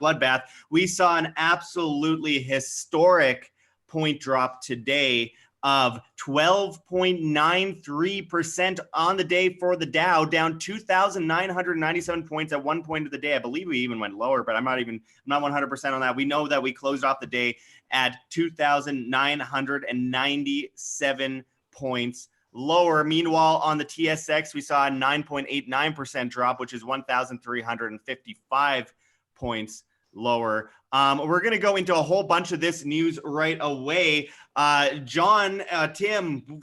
bloodbath. We saw an absolutely historic point drop today of 12.93% on the day for the Dow, down 2,997 points at one point of the day. I believe we even went lower, but I'm not 100% on that. We know that we closed off the day at 2,997 points lower. Meanwhile, on the TSX, we saw a 9.89% drop, which is 1,355 points lower. We're going to go into a whole bunch of this news right away. John, Tim,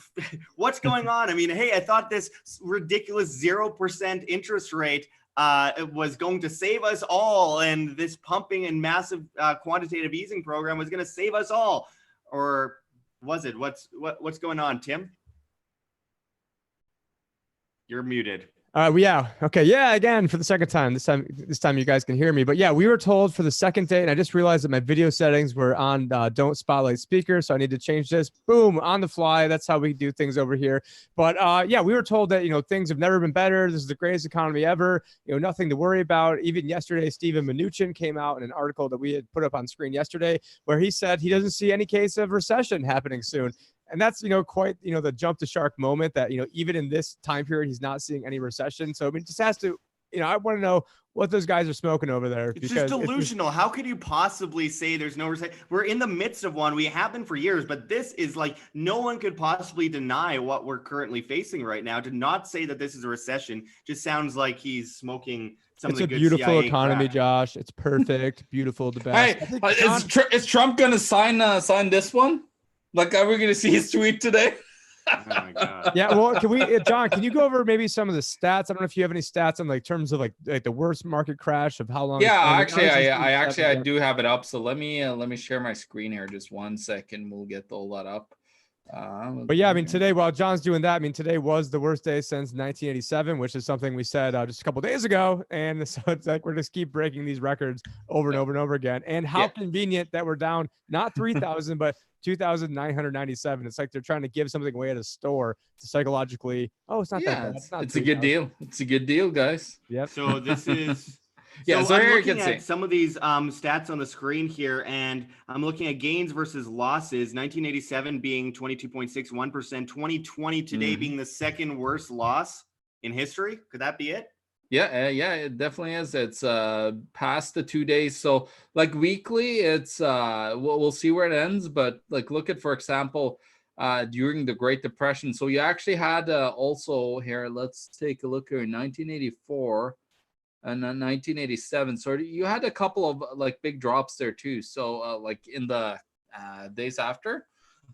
what's going on? I mean, hey, I thought this ridiculous 0% interest rate was going to save us all, and this pumping and massive quantitative easing program was going to save us all. Or was it? What's going on, Tim? You're muted. Yeah. Okay. Yeah. Again, for the second time. This time you guys can hear me. But yeah, we were told for the second day, and I just realized that my video settings were on don't spotlight speaker, so I need to change this. Boom, on the fly. That's how we do things over here. But yeah, we were told that things have never been better. This is the greatest economy ever. Nothing to worry about. Even yesterday, Stephen Mnuchin came out in an article that we had put up on screen yesterday, where he said he doesn't see any case of recession happening soon. And that's, quite, the jump to shark moment that, even in this time period, he's not seeing any recession. So, I mean, it just has to, I want to know what those guys are smoking over there. It's just delusional. How could you possibly say there's no recession? We're in the midst of one. We have been for years, but this is like, no one could possibly deny what we're currently facing right now. To not say that this is a recession just sounds like he's smoking some of the good beautiful CIA economy, crap. Josh. It's perfect. Beautiful. The best. Hey, is Trump going to sign this one? Like, are we going to see his tweet today? Oh my God. Yeah, well, John, can you go over maybe some of the stats? I don't know if you have any stats on terms of like the worst market crash of how long. Yeah, I do have it up. So let me share my screen here. Just 1 second. We'll get all that up. But yeah, I mean, today, while John's doing that, I mean, today was the worst day since 1987, which is something we said just a couple days ago. And so it's like we're just keep breaking these records over and over and over again. And how convenient that we're down not 3,000, but 2,997. It's like they're trying to give something away at a store to psychologically. Oh, it's not that bad. It's a good deal. It's a good deal, guys. Yep. So this is. Yeah, so I'm looking at some of these stats on the screen here, and I'm looking at gains versus losses. 1987 being 22.61%, 2020 today being the second worst loss in history. Could that be it? Yeah, it definitely is. It's past the 2 days. So like weekly, it's we'll see where it ends. But like look at, for example, during the Great Depression. So you actually had also here. Let's take a look here in 1984. And then 1987. So you had a couple of like big drops there too. So like in the days after.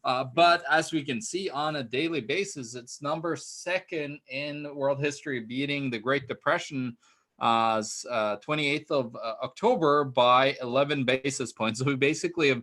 But as we can see on a daily basis, it's number second in world history, beating the Great Depression 28th of October by 11 basis points. So we basically have,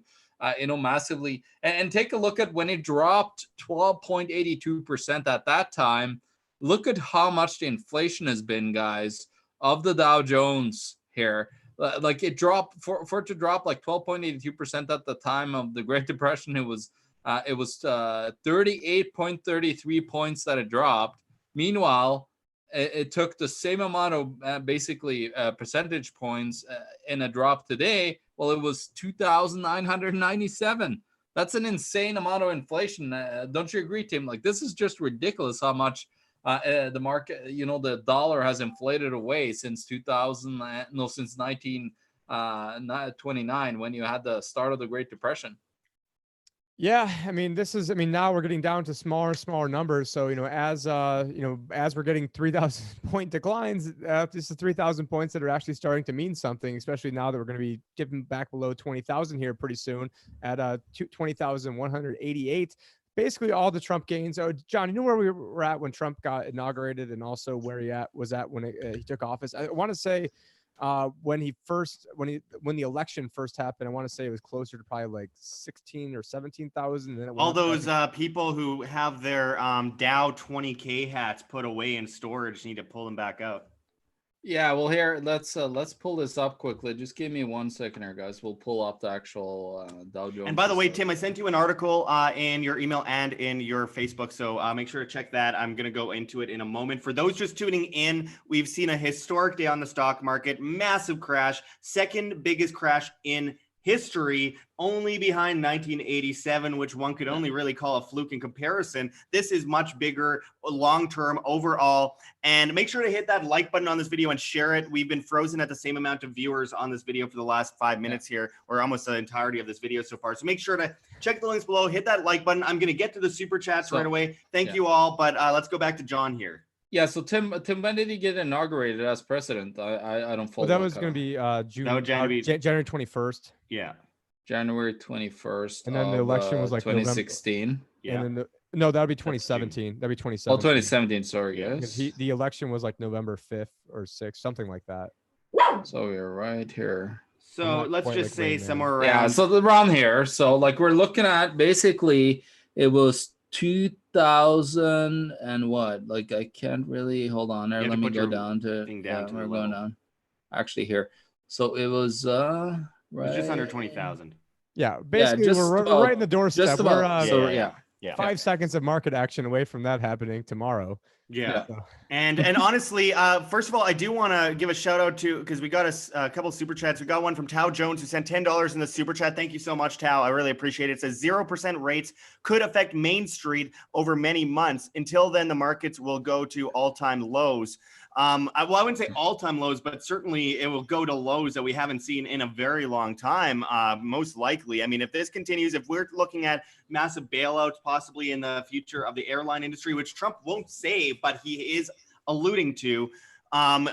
massively. And take a look at when it dropped 12.82% at that time. Look at how much the inflation has been, guys, of the Dow Jones here. Like it dropped for it to drop like 12.82% at the time of the Great Depression. It was 38.33 points that it dropped. Meanwhile, it took the same amount of basically percentage points in a drop today. Well, it was 2,997. That's an insane amount of inflation. Don't you agree, Tim? Like this is just ridiculous how much the market, the dollar has inflated away since 1929 when you had the start of the Great Depression. Yeah, I mean, now we're getting down to smaller numbers. So, as we're getting 3,000 point declines, this is 3,000 points that are actually starting to mean something, especially now that we're going to be dipping back below 20,000 here pretty soon at 20,188. Basically all the Trump gains. Oh, John, you know where we were at when Trump got inaugurated, and also where he was at when he took office? I want to say when the election first happened, I want to say it was closer to probably like 16 or 17,000. All those people who have their Dow 20K hats put away in storage need to pull them back out. Yeah, well, here let's pull this up quickly. Just give me 1 second here, guys. We'll pull up the actual Dow Jones. And by the way, Tim, I sent you an article in your email and in your Facebook, so make sure to check that. I'm going to go into it in a moment. For those just tuning in, we've seen a historic day on the stock market, massive crash, second biggest crash in history, only behind 1987, which one could only really call a fluke in comparison. This is much bigger, long-term, overall. And make sure to hit that like button on this video and share it. We've been frozen at the same amount of viewers on this video for the last 5 minutes here, or almost the entirety of this video so far. So make sure to check the links below, hit that like button. I'm going to get to the super chats right away. Thank you all, but let's go back to John here. Yeah, so Tim, when did he get inaugurated as president? I don't follow. Well, that was going to be June, January 21st. Yeah, January 21st. And then the election was like 2016. November. Yeah. And then no, that would be 2017. That'd be 2017. Oh, 2017. Sorry, guys. The election was like November 5th or 6th, something like that. So we're right here. So let's just say somewhere around. Yeah, so around here. So like we're looking at basically it was 2000 and what? Like I can't really hold on there. Let me go down to we're going down. Actually here. So it was right. It's just under 20,000. Yeah, basically we're right in the doorstep. Just about, we're 5 seconds of market action away from that happening tomorrow. Yeah. And honestly, first of all, I do want to give a shout out to, because we got a couple super chats. We got one from Tao Jones who sent $10 in the super chat. Thank you so much, Tao. I really appreciate it. It says 0% rates could affect Main Street over many months. Until then, the markets will go to all-time lows. I wouldn't say all-time lows, but certainly it will go to lows that we haven't seen in a very long time, most likely. I mean, if this continues, if we're looking at massive bailouts possibly in the future of the airline industry, which Trump won't say, but he is alluding to,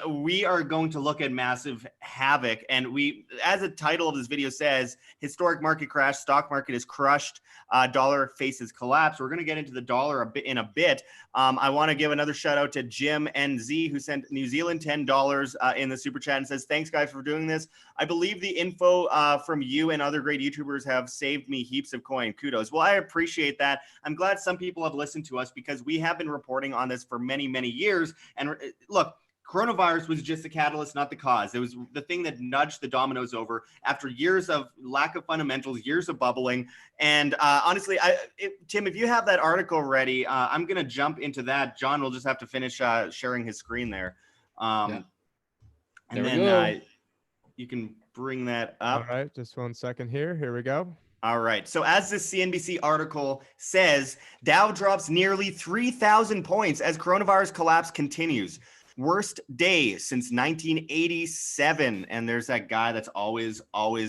we are going to look at massive havoc. And we, as the title of this video says, historic market crash, stock market is crushed, dollar faces collapse. We're going to get into the dollar in a bit. I want to give another shout out to Jim NZ, who sent New Zealand $10 in the super chat and says, thanks guys for doing this. I believe the info from you and other great YouTubers have saved me heaps of coin. Kudos. Well, I appreciate that. I'm glad some people have listened to us because we have been reporting on this for many, many years. And look, coronavirus was just the catalyst, not the cause. It was the thing that nudged the dominoes over after years of lack of fundamentals, years of bubbling. And honestly, Tim, if you have that article ready, I'm going to jump into that. John will just have to finish sharing his screen there. And then you can bring that up. All right, just 1 second here. Here we go. All right. So as this CNBC article says, Dow drops nearly 3,000 points as coronavirus collapse continues. Worst day since 1987, and there's that guy that's always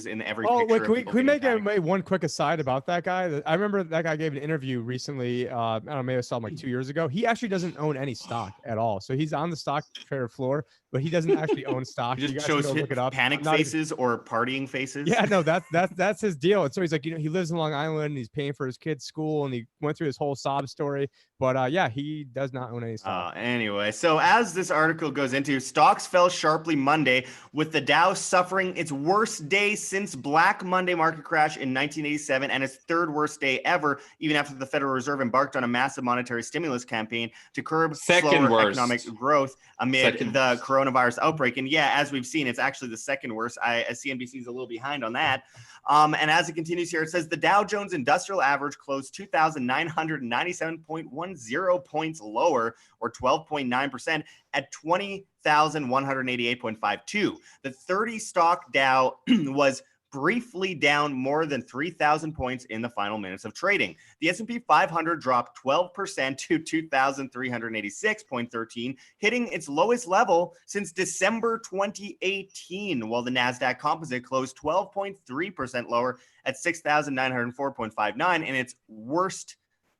in every picture. Wait, can we make one quick aside about that guy? I remember that guy gave an interview recently. I don't know, maybe I saw him like 2 years ago. He actually doesn't own any stock at all. So he's on the stock trader floor, but he doesn't actually own stock. He just shows look it up. Panic faces or partying faces. Yeah, no, that's his deal. And so he's like, he lives in Long Island. And he's paying for his kid's school, and he went through his whole sob story. But yeah, he does not own any stock. Anyway, so as this article goes into, stocks fell sharply Monday, with the Dow suffering its worst day since Black Monday market crash in 1987 and its third worst day ever, even after the Federal Reserve embarked on a massive monetary stimulus campaign to curb slower economic growth amid the coronavirus outbreak. And yeah, as we've seen, it's actually the second worst. CNBC is a little behind on that. And as it continues here, it says the Dow Jones Industrial Average closed 2,997.10 points lower, or 12.9%, at 20,188.52. The 30 stock Dow was briefly down more than 3,000 points in the final minutes of trading. The S&P 500 dropped 12% to 2,386.13, hitting its lowest level since December 2018, while the NASDAQ Composite closed 12.3% lower at 6,904.59 in its worst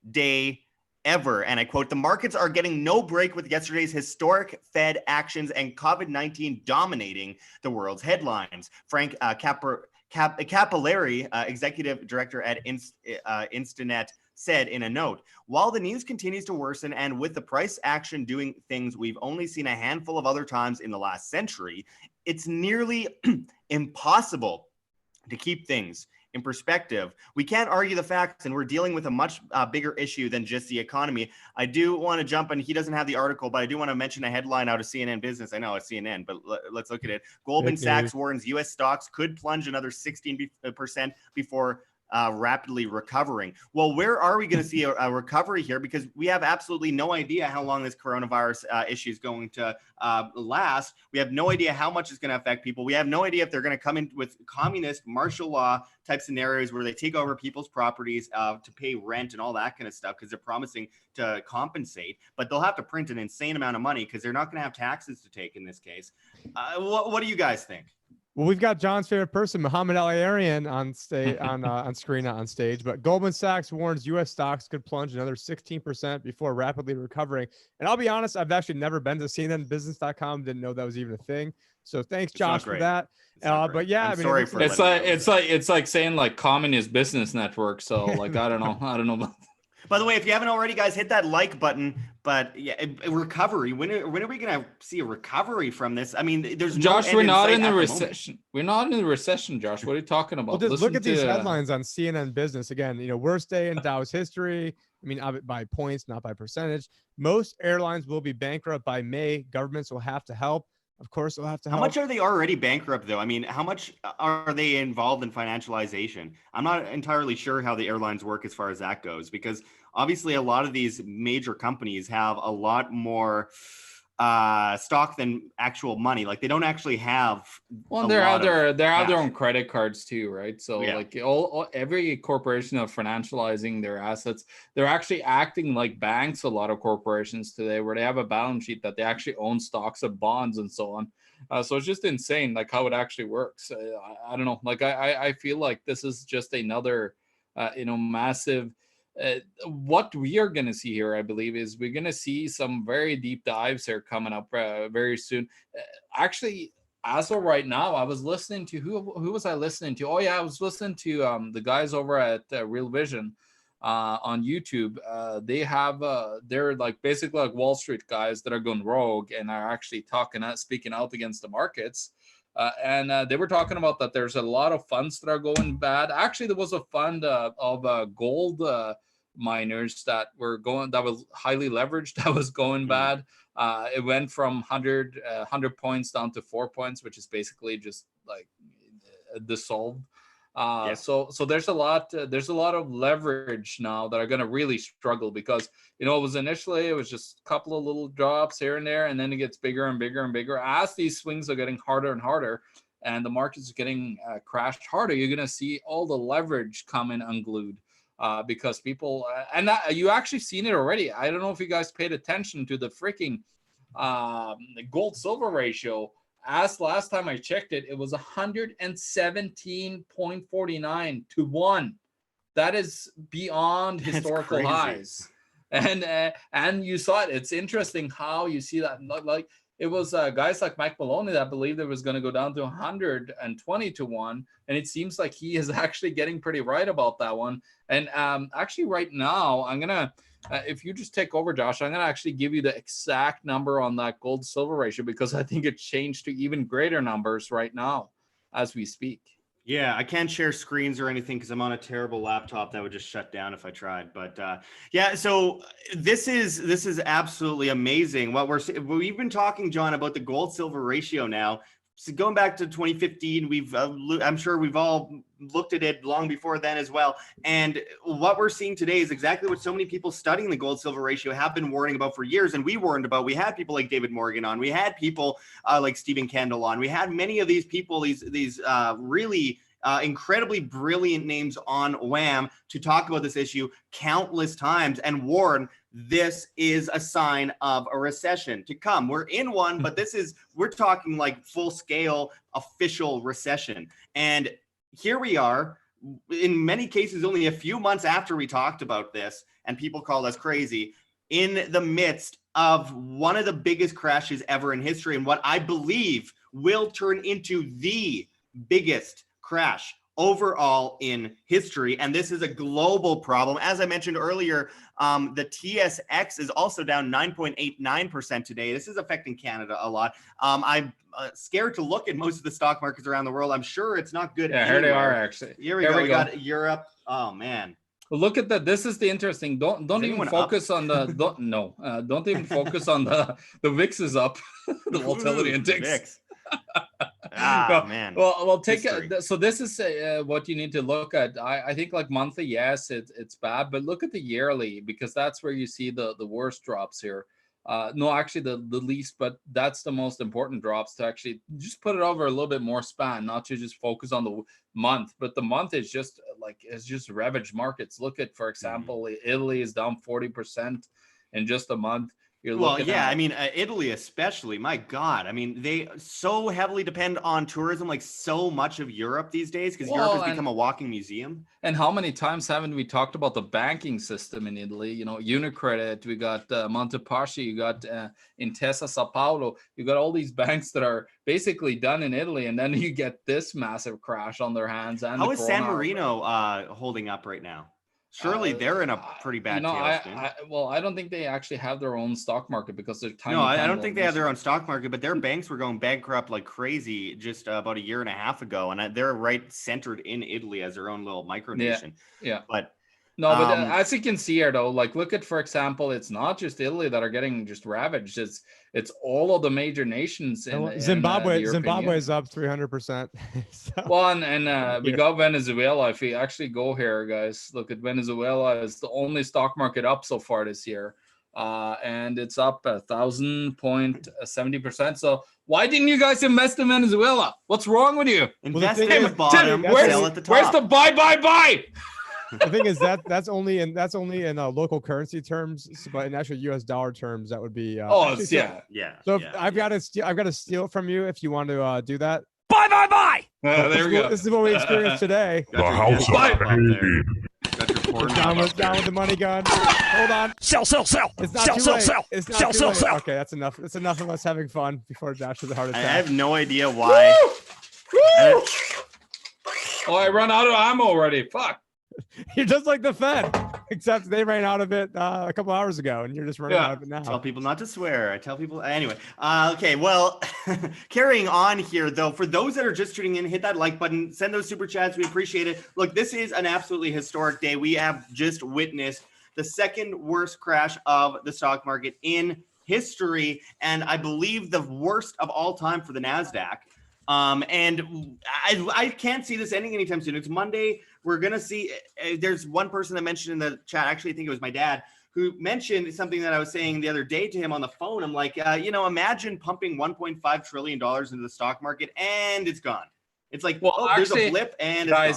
day ever. And I quote, "The markets are getting no break with yesterday's historic Fed actions and COVID-19 dominating the world's headlines." Frank Capillari, executive director at Instinet, said in a note, "While the news continues to worsen and with the price action doing things we've only seen a handful of other times in the last century, it's nearly impossible to keep things in perspective. We can't argue the facts, and we're dealing with a much bigger issue than just the economy. I do want to jump, and he doesn't have the article, but I do want to mention a headline out of CNN Business. I know it's CNN, but let's look at it. Goldman Sachs warns U.S. stocks could plunge another 16% before rapidly recovering. Well, where are we going to see a recovery here? Because we have absolutely no idea how long this coronavirus issue is going to last. We have no idea how much it's going to affect people. We have no idea if they're going to come in with communist martial law type scenarios where they take over people's properties to pay rent and all that kind of stuff, because they're promising to compensate, but they'll have to print an insane amount of money because they're not going to have taxes to take in this case. What do you guys think? Well, we've got John's favorite person, Muhammad Al-Arian, on stage, on screen, not on stage. But Goldman Sachs warns U.S. stocks could plunge another 16% before rapidly recovering. And I'll be honest, I've actually never been to CNNBusiness.com. Didn't know that was even a thing. So thanks, Josh, for that. But yeah, I mean, sorry for it's like saying like Communist Business Network. So like I don't know about. By the way, if you haven't already, guys, hit that like button. But yeah, recovery. When are we going to see a recovery from this? I mean, there's Josh. We're not in the recession. We're not in the recession, Josh. What are you talking about? Well, just look at these headlines on CNN Business again. Worst day in Dow's history. I mean, by points, not by percentage. Most airlines will be bankrupt by May. Governments will have to help. Of course, they'll have to help. How much are they already bankrupt, though? I mean, how much are they involved in financialization? I'm not entirely sure how the airlines work as far as that goes, because obviously a lot of these major companies have a lot more stock than actual money. Like they don't actually have. Well, they have their own credit cards too, right? So yeah. Like every corporation are financializing their assets. They're actually acting like banks. A lot of corporations today, where they have a balance sheet that they actually own stocks of bonds and so on. So it's just insane, like how it actually works. I don't know. Like I feel like this is just another, massive. What we are going to see here, I believe, is we're going to see some very deep dives here coming up very soon. Actually, as of right now, I was listening to who was I listening to? Oh yeah, I was listening to the guys over at Real Vision on YouTube. They have they're like basically like Wall Street guys that are going rogue and are actually speaking out against the markets. And they were talking about that there's a lot of funds that are going bad. Actually, there was a fund of gold miners that was highly leveraged, that was going bad. It went from 100 points down to 4 points, which is basically just like dissolved. So there's a lot of leverage now that are going to really struggle, because it was just a couple of little drops here and there, and then it gets bigger and bigger and bigger as these swings are getting harder and harder, and the market's getting crashed harder. You're going to see all the leverage coming unglued because people you actually seen it already. I don't know if you guys paid attention to the freaking gold silver ratio. As last time I checked it, it was 117.49 to 1. That is beyond historical highs. And you saw it. It's interesting how you see that. Like it was guys like Mike Maloney that believed it was going to go down to 120 to 1. And it seems like he is actually getting pretty right about that one. And actually right now, I'm going to, if you just take over, Josh, I'm going to actually give you the exact number on that gold silver ratio, because I think it changed to even greater numbers right now as we speak. Yeah, I can't share screens or anything because I'm on a terrible laptop that would just shut down if I tried. But yeah, so this is absolutely amazing. We've been talking, John, about the gold silver ratio now. So going back to 2015, I'm sure we've all looked at it long before then as well. And what we're seeing today is exactly what so many people studying the gold silver ratio have been warning about for years. And we warned about, we had people like David Morgan on, we had people like Stephen Kendall on, we had many of these people, these really incredibly brilliant names on WHAM to talk about this issue countless times and warn this is a sign of a recession to come. We're in one, but we're talking like full scale official recession. And here we are, in many cases, only a few months after we talked about this, and people called us crazy, in the midst of one of the biggest crashes ever in history, and what I believe will turn into the biggest crash overall in history. And this is a global problem. As I mentioned earlier, the TSX is also down 9.89% today. This is affecting Canada a lot. I'm scared to look at most of the stock markets around the world. I'm sure it's not good. Yeah, here they are actually. Here we go. We got Europe. Oh man. Well, look at that. This is the interesting. Don't even focus on the don't even focus on the VIX is up. The volatility index. Man. Well, take so this is what you need to look at. I think like monthly, yes, it's bad, but look at the yearly, because that's where you see the worst drops here. No, actually the least, but that's the most important drops, to actually just put it over a little bit more span, not to just focus on the month. But the month is just like, it's just ravaged markets. Look at, for example, Italy is down 40% in just a month. I mean, Italy especially, my God. I mean, they so heavily depend on tourism, like so much of Europe these days, because Europe has become a walking museum. And how many times haven't we talked about the banking system in Italy? You know, Unicredit, we got Montepaschi, you got Intesa Sao Paulo, you got all these banks that are basically done in Italy, and then you get this massive crash on their hands. And how is San Marino holding up right now? Surely they're in a pretty bad tailspin. I don't think they actually have their own stock market, because they're tiny. No, I don't think they have their own stock market, but their banks were going bankrupt like crazy just about a year and a half ago, and they're right centered in Italy as their own little micronation. Yeah. But as you can see here, though, like look at, for example, it's not just Italy that are getting just ravaged. It's all of the major nations. Zimbabwe is up 300%. Well, we got Venezuela. If we actually go here, guys, look at Venezuela. It's the only stock market up so far this year, and it's up 1,000.70%. So why didn't you guys invest in Venezuela? What's wrong with you? Invest at the bottom, sell at the top. Where's the buy? The thing is that's only in local currency terms, but in actual U.S. dollar terms, that would be. So I've got to steal it from you if you want to do that. Buy. There we go. This is what we experienced today. The house down with the money gun. Hold on. Sell. It's not too late. It's not too late. Okay, that's enough. That's enough of us having fun before Josh has a heart attack. I have no idea why. I run out of ammo already. Fuck. You're just like the Fed, except they ran out of it a couple hours ago, and you're just running out of it now. Tell people not to swear. I tell people anyway. Okay, well, carrying on here though, for those that are just tuning in, hit that like button, send those super chats. We appreciate it. Look, this is an absolutely historic day. We have just witnessed the second worst crash of the stock market in history, and I believe the worst of all time for the NASDAQ. And I can't see this ending anytime soon. It's Monday. We're going to see, there's one person that mentioned in the chat, actually, I think it was my dad, who mentioned something that I was saying the other day to him on the phone. I'm like, imagine pumping $1.5 trillion into the stock market and it's gone. It's like, there's a blip and it's gone.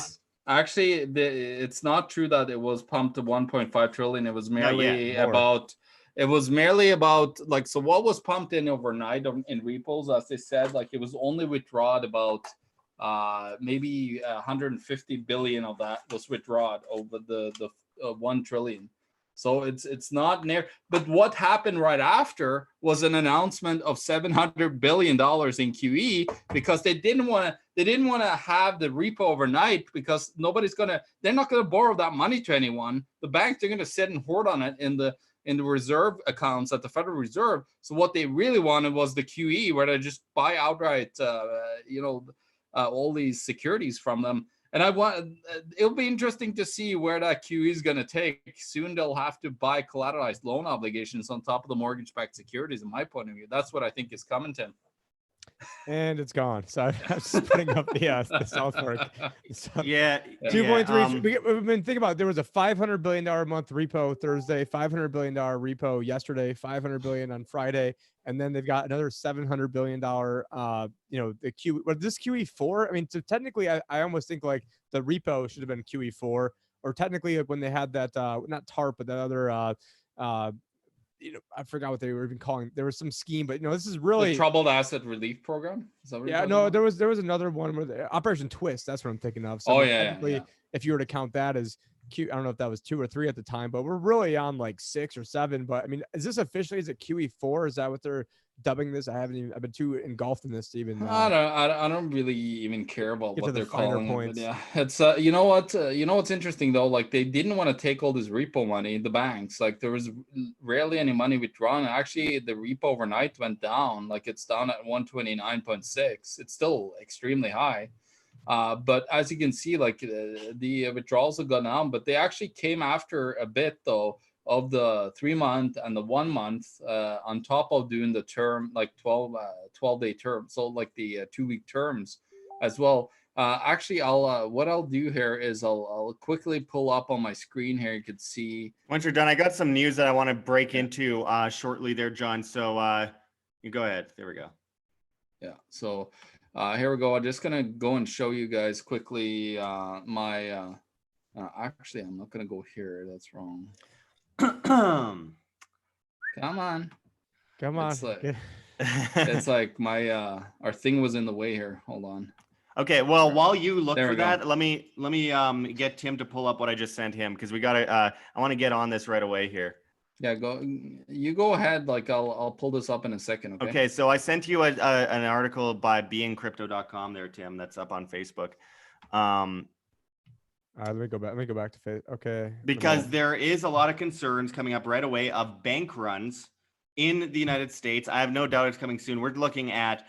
Actually, it's not true that it was pumped to 1.5 trillion. It was merely about... It was merely about so what was pumped in overnight in repos, as they said, like it was only withdrawn about maybe 150 billion of that was withdrawn over the 1 trillion. So it's not near. But what happened right after was an announcement of $700 billion in QE, because they didn't want to have the repo overnight, because they're not going to borrow that money to anyone. The banks are going to sit and hoard on it in the reserve accounts at the Federal Reserve. So what they really wanted was the QE, where they just buy outright, all these securities from them. And it'll be interesting to see where that QE is going to take. Soon they'll have to buy collateralized loan obligations on top of the mortgage-backed securities, in my point of view. That's what I think is coming, Tim. And it's gone. So I'm just putting up the South Fork. 2.3. We've been thinking about it. There was a $500 billion a month repo Thursday, $500 billion repo yesterday, $500 billion on Friday, and then they've got another $700 billion. The QE. What this QE4? I mean, so technically, I almost think like the repo should have been QE4, or technically when they had that not TARP, but that other. I forgot what they were even calling. There was some scheme, but this is really the Troubled Asset Relief Program. Is that what there was another one with Operation Twist. That's what I'm thinking of. So if you were to count that as Q, I don't know if that was 2 or 3 at the time, but we're really on like 6 or 7. But I mean, is it officially QE4? Is that what they're dubbing this. I've been too engulfed in this to even. I don't really even care about Get what to the they're finer calling it, points. but yeah, it's you know what, what's interesting though, like they didn't want to take all this repo money, the banks, like there was rarely any money withdrawn. Actually, the repo overnight went down, like it's down at 129.6. It's still extremely high. But as you can see, like the withdrawals have gone down, but they actually came after a bit though of the 3 month and the 1 month on top of doing the term, like 12-day term. So like the 2-week terms as well. Actually, what I'll do here is I'll quickly pull up on my screen here. You could see. Once you're done, I got some news that I want to break into shortly there, John. So you go ahead. There we go. Yeah. So here we go. I'm just gonna go and show you guys quickly my. Actually, I'm not gonna go here. That's wrong. Come on. It's like, it's like my our thing was in the way here. Hold on. Okay, well, while you look for that, let me get Tim to pull up what I just sent him, because we gotta I want to get on this right away here. Yeah, you go ahead. Like I'll pull this up in a second. Okay. Okay, so I sent you an article by beingcrypto.com there, Tim. That's up on Facebook. Let me go back. Let me go back to Facebook. Okay. Because there is a lot of concerns coming up right away of bank runs in the United States. I have no doubt it's coming soon. We're looking at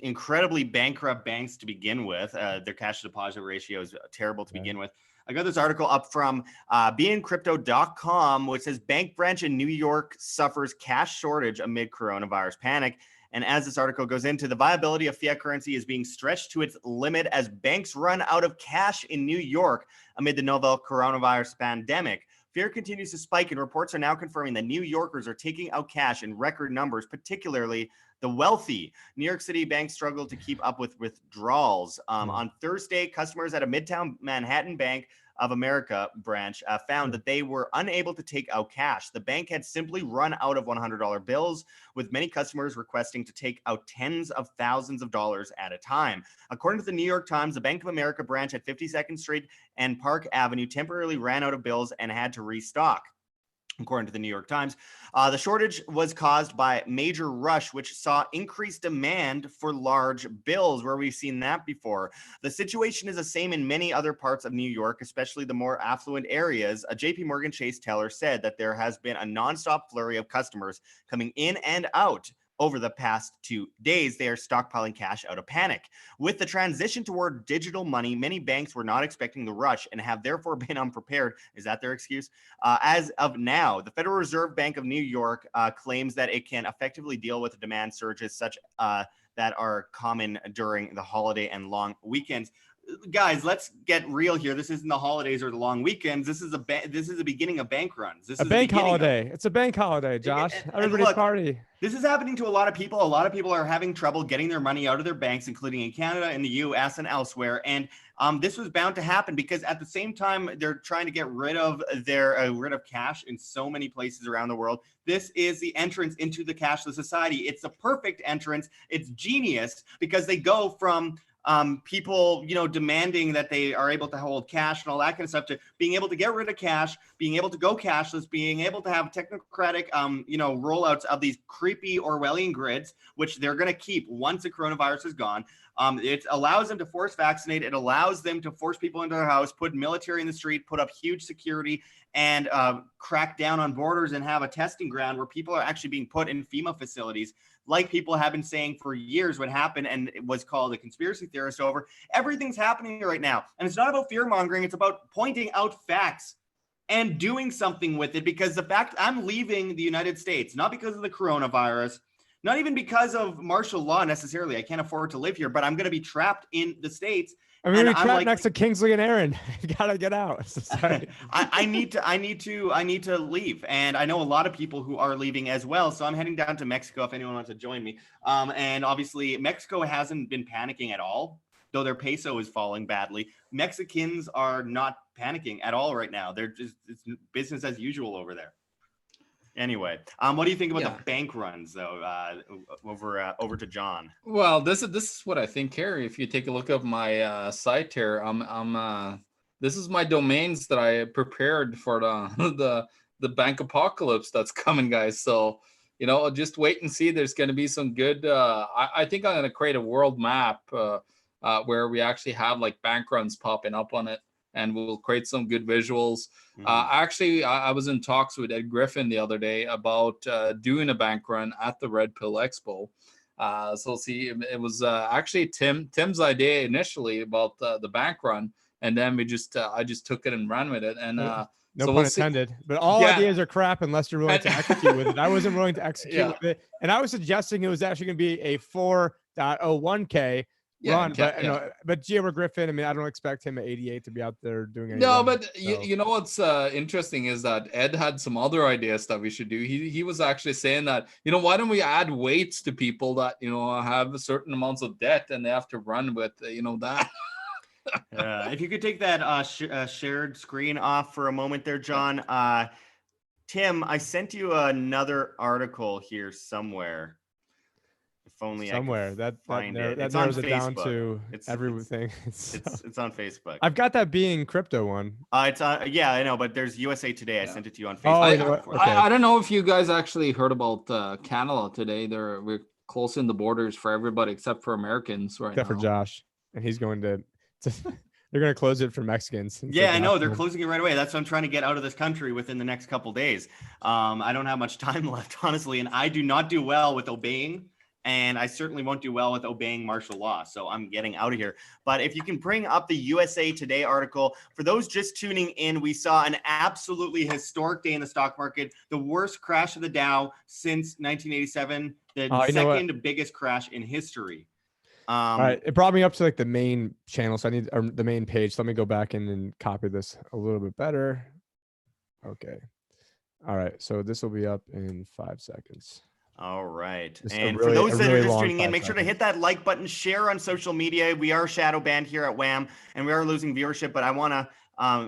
incredibly bankrupt banks to begin with. Their cash to deposit ratio is terrible to begin with. I got this article up from beingcrypto.com, which says bank branch in New York suffers cash shortage amid coronavirus panic. And as this article goes into, the viability of fiat currency is being stretched to its limit as banks run out of cash in New York amid the novel coronavirus pandemic. Fear continues to spike, and reports are now confirming that New Yorkers are taking out cash in record numbers, particularly the wealthy. New York City banks struggle to keep up with withdrawals. On Thursday, customers at a Midtown Manhattan Bank of America branch found that they were unable to take out cash. The bank had simply run out of $100 bills, with many customers requesting to take out tens of thousands of dollars at a time. According to the New York Times, the Bank of America branch at 52nd Street and Park Avenue temporarily ran out of bills and had to restock. According to the New York Times, the shortage was caused by major rush, which saw increased demand for large bills, where we've seen that before. The situation is the same in many other parts of New York, especially the more affluent areas. A JP Morgan Chase teller said that there has been a nonstop flurry of customers coming in and out. Over the past 2 days, they are stockpiling cash out of panic. With the transition toward digital money, many banks were not expecting the rush and have therefore been unprepared. Is that their excuse? As of now, the Federal Reserve Bank of New York claims that it can effectively deal with the demand surges such that are common during the holiday and long weekends. Guys, let's get real here. This isn't the holidays or the long weekends. This is the beginning of bank runs. This is a bank holiday. It's a bank holiday, Josh. Everybody's party. This is happening to a lot of people. A lot of people are having trouble getting their money out of their banks, including in Canada, in the US, and elsewhere. And this was bound to happen because at the same time they're trying to get rid of cash in so many places around the world. This is the entrance into the cashless society. It's a perfect entrance. It's genius because they go from people, demanding that they are able to hold cash and all that kind of stuff, to being able to get rid of cash, being able to go cashless, being able to have technocratic, rollouts of these creepy Orwellian grids, which they're going to keep once the coronavirus is gone. It allows them to force vaccinate. It allows them to force people into their house, put military in the street, put up huge security, and crack down on borders and have a testing ground where people are actually being put in FEMA facilities, like people have been saying for years would happen, and it was called a conspiracy theorist over. Everything's happening right now. And it's not about fear mongering. It's about pointing out facts and doing something with it, because the fact I'm leaving the United States, not because of the coronavirus, not even because of martial law necessarily. I can't afford to live here, but I'm going to be trapped in the States. I'm going to be trapped next to Kingsley and Aaron. You got to get out. Sorry. I need to leave. And I know a lot of people who are leaving as well. So I'm heading down to Mexico if anyone wants to join me. And obviously Mexico hasn't been panicking at all, though their peso is falling badly. Mexicans are not panicking at all right now. They're just, it's business as usual over there. Anyway, what do you think about the bank runs, though? Over to John. Well, this is what I think, Harry. If you take a look at my site here, this is my domains that I prepared for the bank apocalypse that's coming, guys. So just wait and see. There's going to be some good. I think I'm going to create a world map where we actually have like bank runs popping up on it, and we'll create some good visuals. Actually, I was in talks with Ed Griffin the other day about doing a bank run at the Red Pill Expo. So see, it was actually Tim's idea initially about the bank run, and then I just took it and ran with it. And no so pun intended, but all ideas are crap unless you're willing to execute with it. I wasn't willing to execute with it, and I was suggesting it was actually going to be a 4.01K run, but G.R. Griffin, I mean, I don't expect him at 88 to be out there doing anything. No, but you know what's interesting is that Ed had some other ideas that we should do. He was actually saying that, why don't we add weights to people that, have a certain amounts of debt and they have to run with, that. If you could take that shared screen off for a moment there, John. Tim, I sent you another article here somewhere. If only somewhere I could find it. That it's on narrows it down to everything. It's on Facebook. I've got that being crypto one. It's yeah, I know, but there's USA Today. I sent it to you on Facebook. I don't know if you guys actually heard about Canada today. We're closing the borders for everybody except for Americans right now. Except for Josh, and he's going to they're going to close it for Mexicans. Yeah, I know. They're closing it right away. That's what I'm trying to get out of this country within the next couple days. I don't have much time left, honestly, and I do not do well with obeying. And I certainly won't do well with obeying martial law. So I'm getting out of here. But if you can bring up the USA Today article, for those just tuning in, we saw an absolutely historic day in the stock market, the worst crash of the Dow since 1987, the second biggest crash in history. All right, it brought me up to like the main channel, so I need the main page. So let me go back in and copy this a little bit better. Okay. All right, so this will be up in 5 seconds. All right. And for those that are just tuning in, make sure to hit that like button, share on social media. We are shadow banned here at Wham, and we are losing viewership, but I want to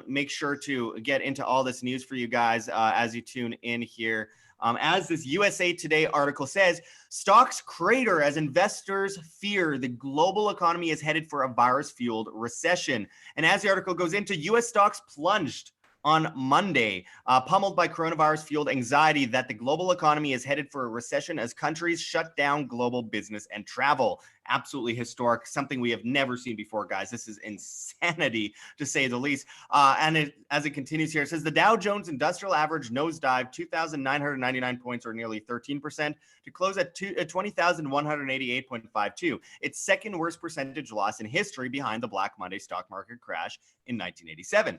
make sure to get into all this news for you guys as you tune in here. As this USA Today article says, stocks crater as investors fear the global economy is headed for a virus-fueled recession. And as the article goes into, U.S. stocks plunged on Monday, pummeled by coronavirus-fueled anxiety that the global economy is headed for a recession as countries shut down global business and travel. Absolutely historic, something we have never seen before, guys. This is insanity, to say the least. As it continues here, it says the Dow Jones Industrial Average nosedived 2,999 points, or nearly 13%, to close at 20,188.52. Its second worst percentage loss in history, behind the Black Monday stock market crash in 1987.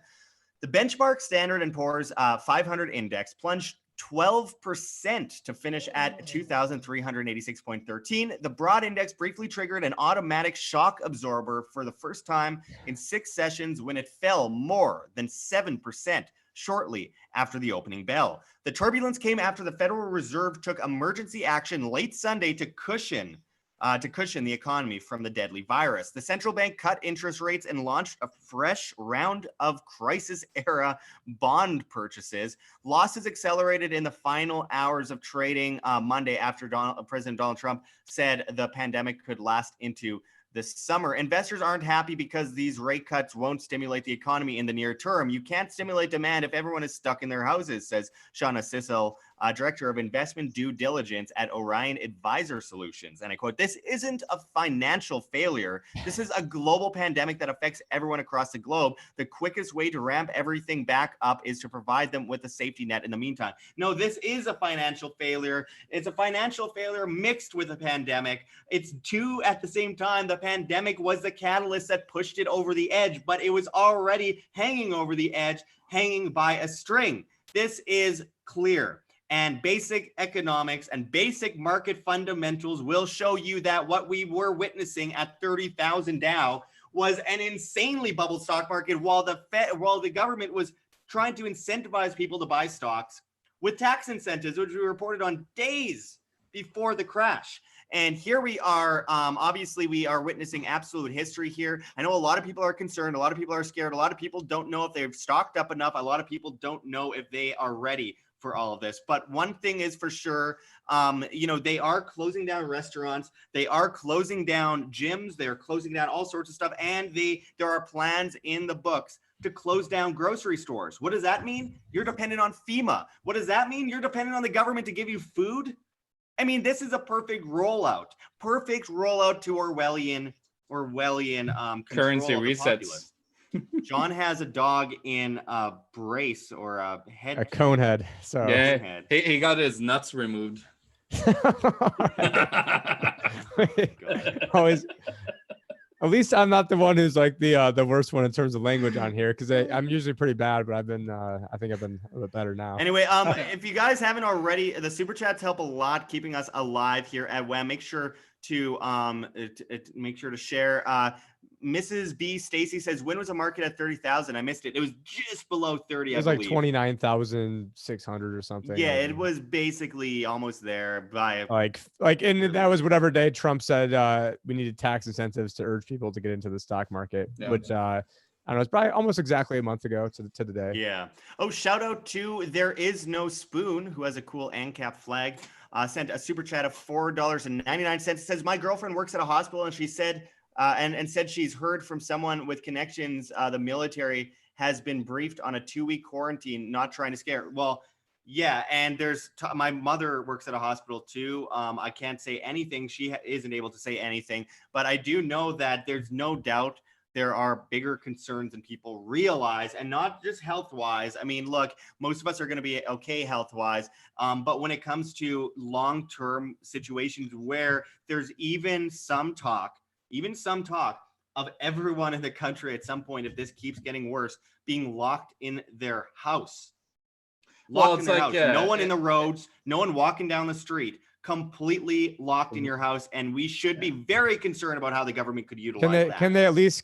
The benchmark Standard & Poor's 500 index plunged 12% to finish at 2,386.13. The broad index briefly triggered an automatic shock absorber for the first time in 6 sessions when it fell more than 7% shortly after the opening bell. The turbulence came after the Federal Reserve took emergency action late Sunday to cushion the economy from the deadly virus. The central bank cut interest rates and launched a fresh round of crisis-era bond purchases. Losses accelerated in the final hours of trading Monday after President Donald Trump said the pandemic could last into this summer. Investors aren't happy because these rate cuts won't stimulate the economy in the near term. You can't stimulate demand if everyone is stuck in their houses, says Shauna Sissel, Director of Investment Due Diligence at Orion Advisor Solutions. And I quote, "This isn't a financial failure. This is a global pandemic that affects everyone across the globe. The quickest way to ramp everything back up is to provide them with a safety net in the meantime." No, this is a financial failure. It's a financial failure mixed with a pandemic. It's two at the same time. The pandemic was the catalyst that pushed it over the edge, but it was already hanging over the edge, hanging by a string. This is clear. And basic economics and basic market fundamentals will show you that what we were witnessing at 30,000 Dow was an insanely bubbled stock market, while the government was trying to incentivize people to buy stocks with tax incentives, which we reported on days before the crash. And here we are. Obviously, we are witnessing absolute history here. I know a lot of people are concerned. A lot of people are scared. A lot of people don't know if they've stocked up enough. A lot of people don't know if they are ready for all of this. But one thing is for sure, they are closing down restaurants. They are closing down gyms. They are closing down all sorts of stuff. And there are plans in the books to close down grocery stores. What does that mean? You're dependent on FEMA. What does that mean? You're dependent on the government to give you food. I mean, this is a perfect rollout to Orwellian Currency control of the resets. populace. John has a dog in a brace or a head. A cone head. So Yeah, head. he got his nuts removed. Always. At least I'm not the one who's like the worst one in terms of language on here, because I'm usually pretty bad, but I think I've been a bit better now. Anyway, if you guys haven't already, the super chats help a lot keeping us alive here at WEM. Make sure to share. Mrs. B Stacy says, when was the market at 30,000? I missed it. It was just below 30. It was like 29,600 or something. Yeah, it was basically almost there by and that was whatever day Trump said we needed tax incentives to urge people to get into the stock market, which I don't know, it's probably almost exactly a month ago to the day. Yeah. Oh, shout out to There Is No Spoon, who has a cool ANCAP flag. Sent a super chat of $4.99. It says, my girlfriend works at a hospital, and she said and said she's heard from someone with connections. The military has been briefed on a 2-week quarantine, not trying to scare. Well, yeah, and my mother works at a hospital too. I can't say anything. She isn't able to say anything, but I do know that there's no doubt there are bigger concerns than people realize, and not just health-wise. I mean, look, most of us are going to be okay health-wise, but when it comes to long-term situations where there's even some talk of everyone in the country at some point, if this keeps getting worse, being locked in their house. No one in the roads, no one walking down the street, completely locked in your house, and we should be very concerned about how the government could utilize that. Can they at least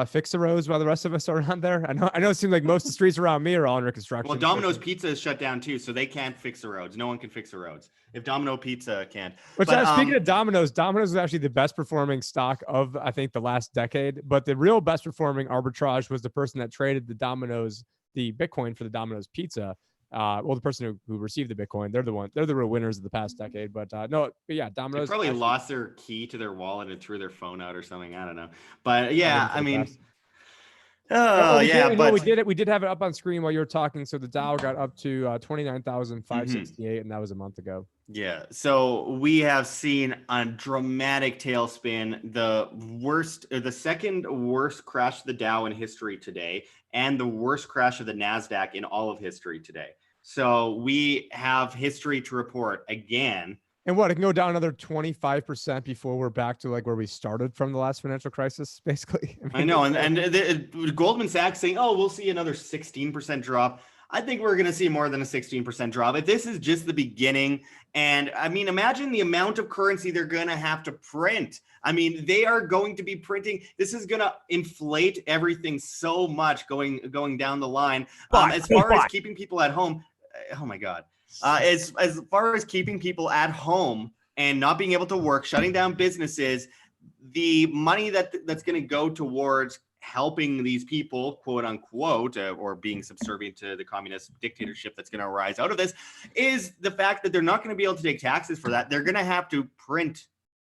fix the roads while the rest of us are around there? I know it seems like most of the streets around me are all under construction. Well, Domino's Pizza is shut down too, so they can't fix the roads. No one can fix the roads if Domino Pizza can't. Speaking of Domino's was actually the best performing stock of, I think, the last decade. But the real best performing arbitrage was the person that traded the Bitcoin for the Domino's Pizza. The person who received the Bitcoin, they're the real winners of the past decade. But Domino's they probably lost their key to their wallet and threw their phone out or something. I don't know. But yeah, I mean, we did have it up on screen while you were talking. So the Dow got up to 29,568, and that was a month ago. Yeah. So we have seen a dramatic tailspin, the second worst crash of the Dow in history today, and the worst crash of the NASDAQ in all of history today. So we have history to report again. And it can go down another 25% before we're back to like where we started from the last financial crisis, basically. I know. And Goldman Sachs saying, oh, we'll see another 16% drop. I think we're going to see more than a 16% drop. If this is just the beginning, and I mean, imagine the amount of currency they're going to have to print. I mean, they are going to be printing. This is going to inflate everything so much going down the line. As far as keeping people at home, oh my God. As far as keeping people at home and not being able to work, shutting down businesses, the money that's going to go towards helping these people, quote unquote, or being subservient to the communist dictatorship that's going to arise out of this, is the fact that they're not going to be able to take taxes for that. They're going to have to print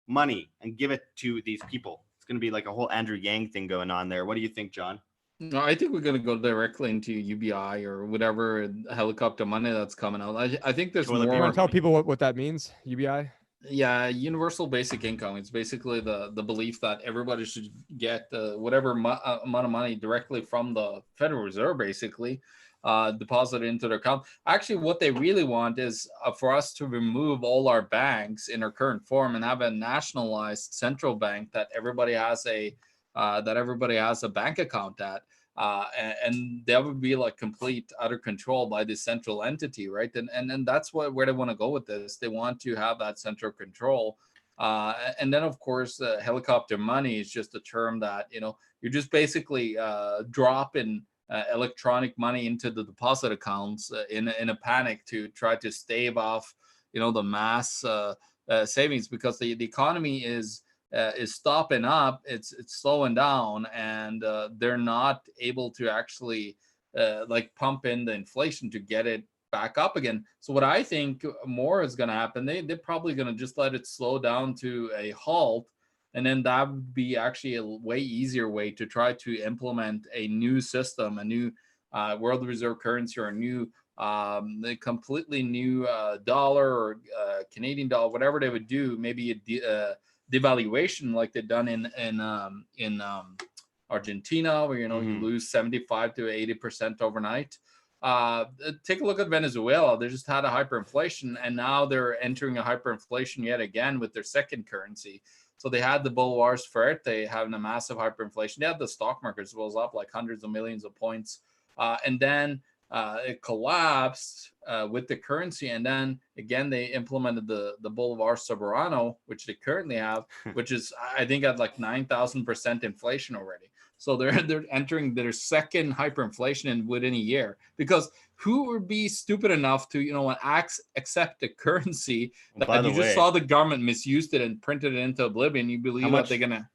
money and give it to these people. It's going to be like a whole Andrew Yang thing going on there. What do you think, John? No, I think we're going to go directly into UBI or whatever helicopter money that's coming out. I think there's more. You want to tell people what that means, UBI? Yeah, universal basic income. It's basically the belief that everybody should get whatever amount of money directly from the Federal Reserve, basically, deposited into their account. Actually, what they really want is for us to remove all our banks in their current form and have a nationalized central bank that everybody has a bank account at. And that would be like complete utter control by the central entity, right? And that's where they want to go with this. They want to have that central control. And then, of course, helicopter money is just a term that, you're just basically dropping electronic money into the deposit accounts in a panic to try to stave off, the mass savings, because the economy is stopping up, it's slowing down, and they're not able to actually pump in the inflation to get it back up again. So what I think more is going to happen, they're probably going to just let it slow down to a halt, and then that would be actually a way easier way to try to implement a new system, a new world reserve currency, or a new the completely new dollar or Canadian dollar, whatever they would do, maybe a devaluation like they've done in Argentina, where you lose 75 to 80% overnight. Take a look at Venezuela. They just had a hyperinflation, and now they're entering a hyperinflation yet again with their second currency. So they had the Bolivars Fuerte having a massive hyperinflation. They had the stock market as well as up like hundreds of millions of points, and then it collapsed with the currency, and then again they implemented the Bolivar Soberano, which they currently have, which is I think at like 9,000% inflation already. So they're entering their second hyperinflation within a year, because who would be stupid enough to accept a currency that you just saw the government misused it and printed it into oblivion? You believe that they're gonna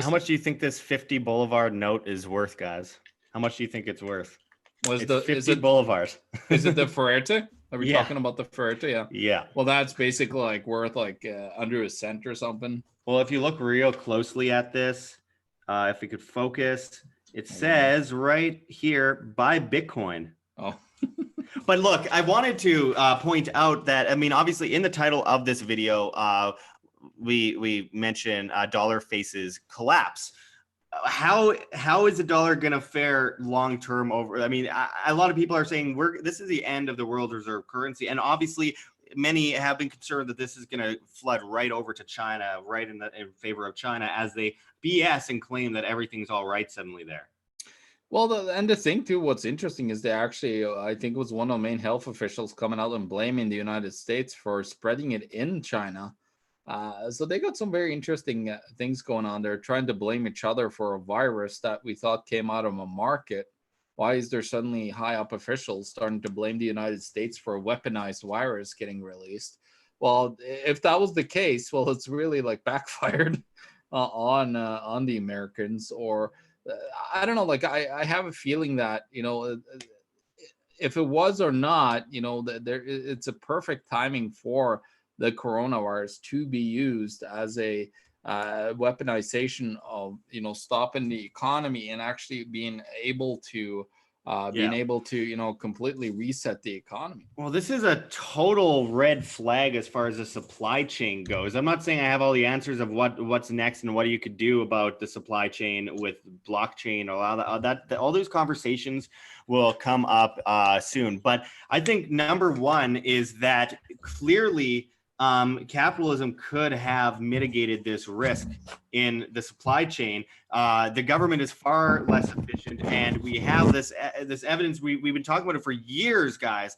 how much do you think this 50 Bolivar note is worth, guys? How much do you think it's worth? It's 50 bolivars. Is it the Fuerte? Are we talking about the Fuerte? Yeah. Yeah. Well, that's basically like worth like under a cent or something. Well, if you look real closely at this, if we could focus, it says right here, buy Bitcoin. Oh. But look, I wanted to point out that, I mean, obviously in the title of this video, we mentioned dollar faces collapse. How is the dollar going to fare long term over? I mean, a lot of people are saying this is the end of the world reserve currency, and obviously many have been concerned that this is going to flood right over to China, right in favor of China, as they BS and claim that everything's all right suddenly there. Well, and the thing too, what's interesting is they actually, I think it was one of the main health officials coming out and blaming the United States for spreading it in China. So they got some very interesting things going on. They're trying to blame each other for a virus that we thought came out of a market. Why is there suddenly high up officials starting to blame the United States for a weaponized virus getting released? Well, if that was the case, well, it's really like backfired on the Americans. Or I don't know, like I have a feeling that, if it was or not, it's a perfect timing for the coronavirus to be used as a weaponization of stopping the economy and actually being able to completely reset the economy. Well, this is a total red flag as far as the supply chain goes. I'm not saying I have all the answers of what's next and what you could do about the supply chain with blockchain or all those conversations will come up soon. But I think number one is that clearly capitalism could have mitigated this risk in the supply chain. The government is far less efficient, and we have this evidence. We've been talking about it for years, guys,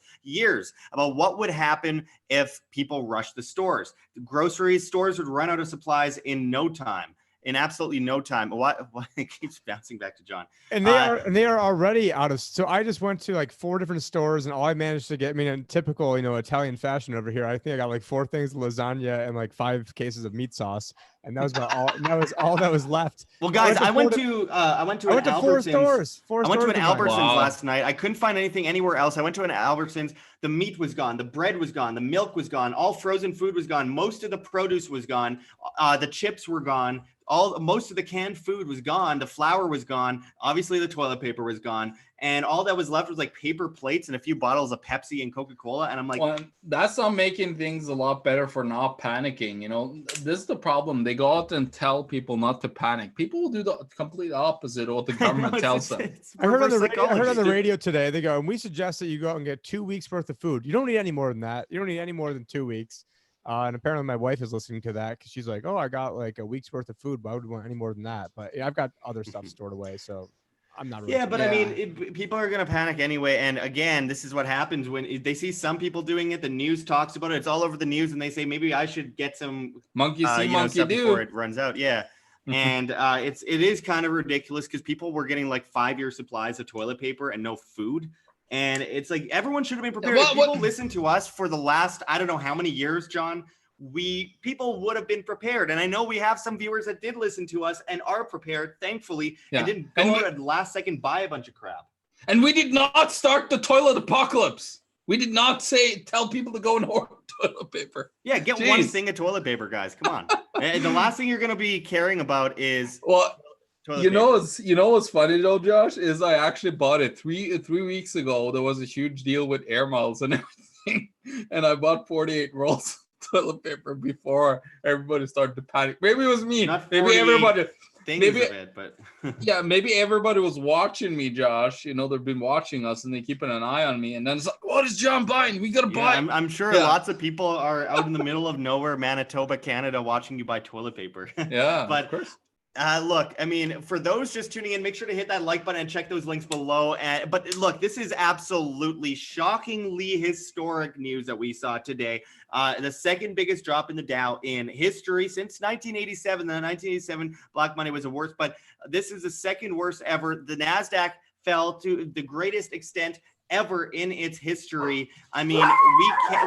about what would happen if people rush the stores. The grocery stores would run out of supplies in no time. In absolutely no time. What it keeps bouncing back to John. And they are already out of. So I just went to like 4 different stores, and all I managed to get, I mean, in typical Italian fashion over here, I think I got like 4 things of lasagna and like 5 cases of meat sauce, and that was about all. And that was all that was left. Well, guys, I went to 4 stores. I went to an Albertsons last night. I couldn't find anything anywhere else. I went to an Albertsons. The meat was gone. The bread was gone. The milk was gone. All frozen food was gone. Most of the produce was gone. The chips were gone. Most of the canned food was gone. The flour was gone. Obviously, the toilet paper was gone. And all that was left was like paper plates and a few bottles of Pepsi and Coca-Cola. And I'm like, well, that's not making things a lot better for not panicking. This is the problem. They go out and tell people not to panic. People will do the complete opposite of what the government tells them. I heard on the radio today, they go, and we suggest that you go out and get 2 weeks worth of food. You don't need any more than that. You don't need any more than 2 weeks. And apparently my wife is listening to that because she's like, oh, I got like a week's worth of food. Why would we want any more than that? But I've got other stuff stored away. So I'm not really. Yeah, but I mean, people are going to panic anyway. And again, this is what happens when they see some people doing it. The news talks about it. It's all over the news. And they say, maybe I should get some monkey see, monkey do before it runs out. Yeah. And it is kind of ridiculous because people were getting like 5-year supplies of toilet paper and no food. And it's like everyone should have been prepared. If people listen to us for the last, I don't know how many years, John, people would have been prepared. And I know we have some viewers that did listen to us and are prepared, thankfully, and didn't go to the last second buy a bunch of crap. And we did not start the toilet apocalypse. We did not tell people to go and hoard toilet paper. Yeah, get one thing of toilet paper, guys. Come on. And the last thing you're going to be caring about is Toilet paper. You know what's funny though, Josh, is I actually bought it three weeks ago. There was a huge deal with air miles and everything, and I bought 48 rolls of toilet paper before everybody started to panic. Maybe it was me. Not Maybe everybody. things Maybe of it, but yeah, maybe everybody was watching me, Josh. You know, they've been watching us and they keeping an eye on me. And then it's like, what is John buying? We gotta buy. I'm sure lots of people are out in the middle of nowhere, Manitoba, Canada, watching you buy toilet paper. Yeah, but of course. Look, I mean, for those just tuning in, make sure to hit that like button and check those links below. But look, this is absolutely shockingly historic news that we saw today. The second biggest drop in the Dow in history since 1987. The 1987 Black Monday was the worst, but this is the second worst ever. The NASDAQ fell to the greatest extent ever in its history. I mean,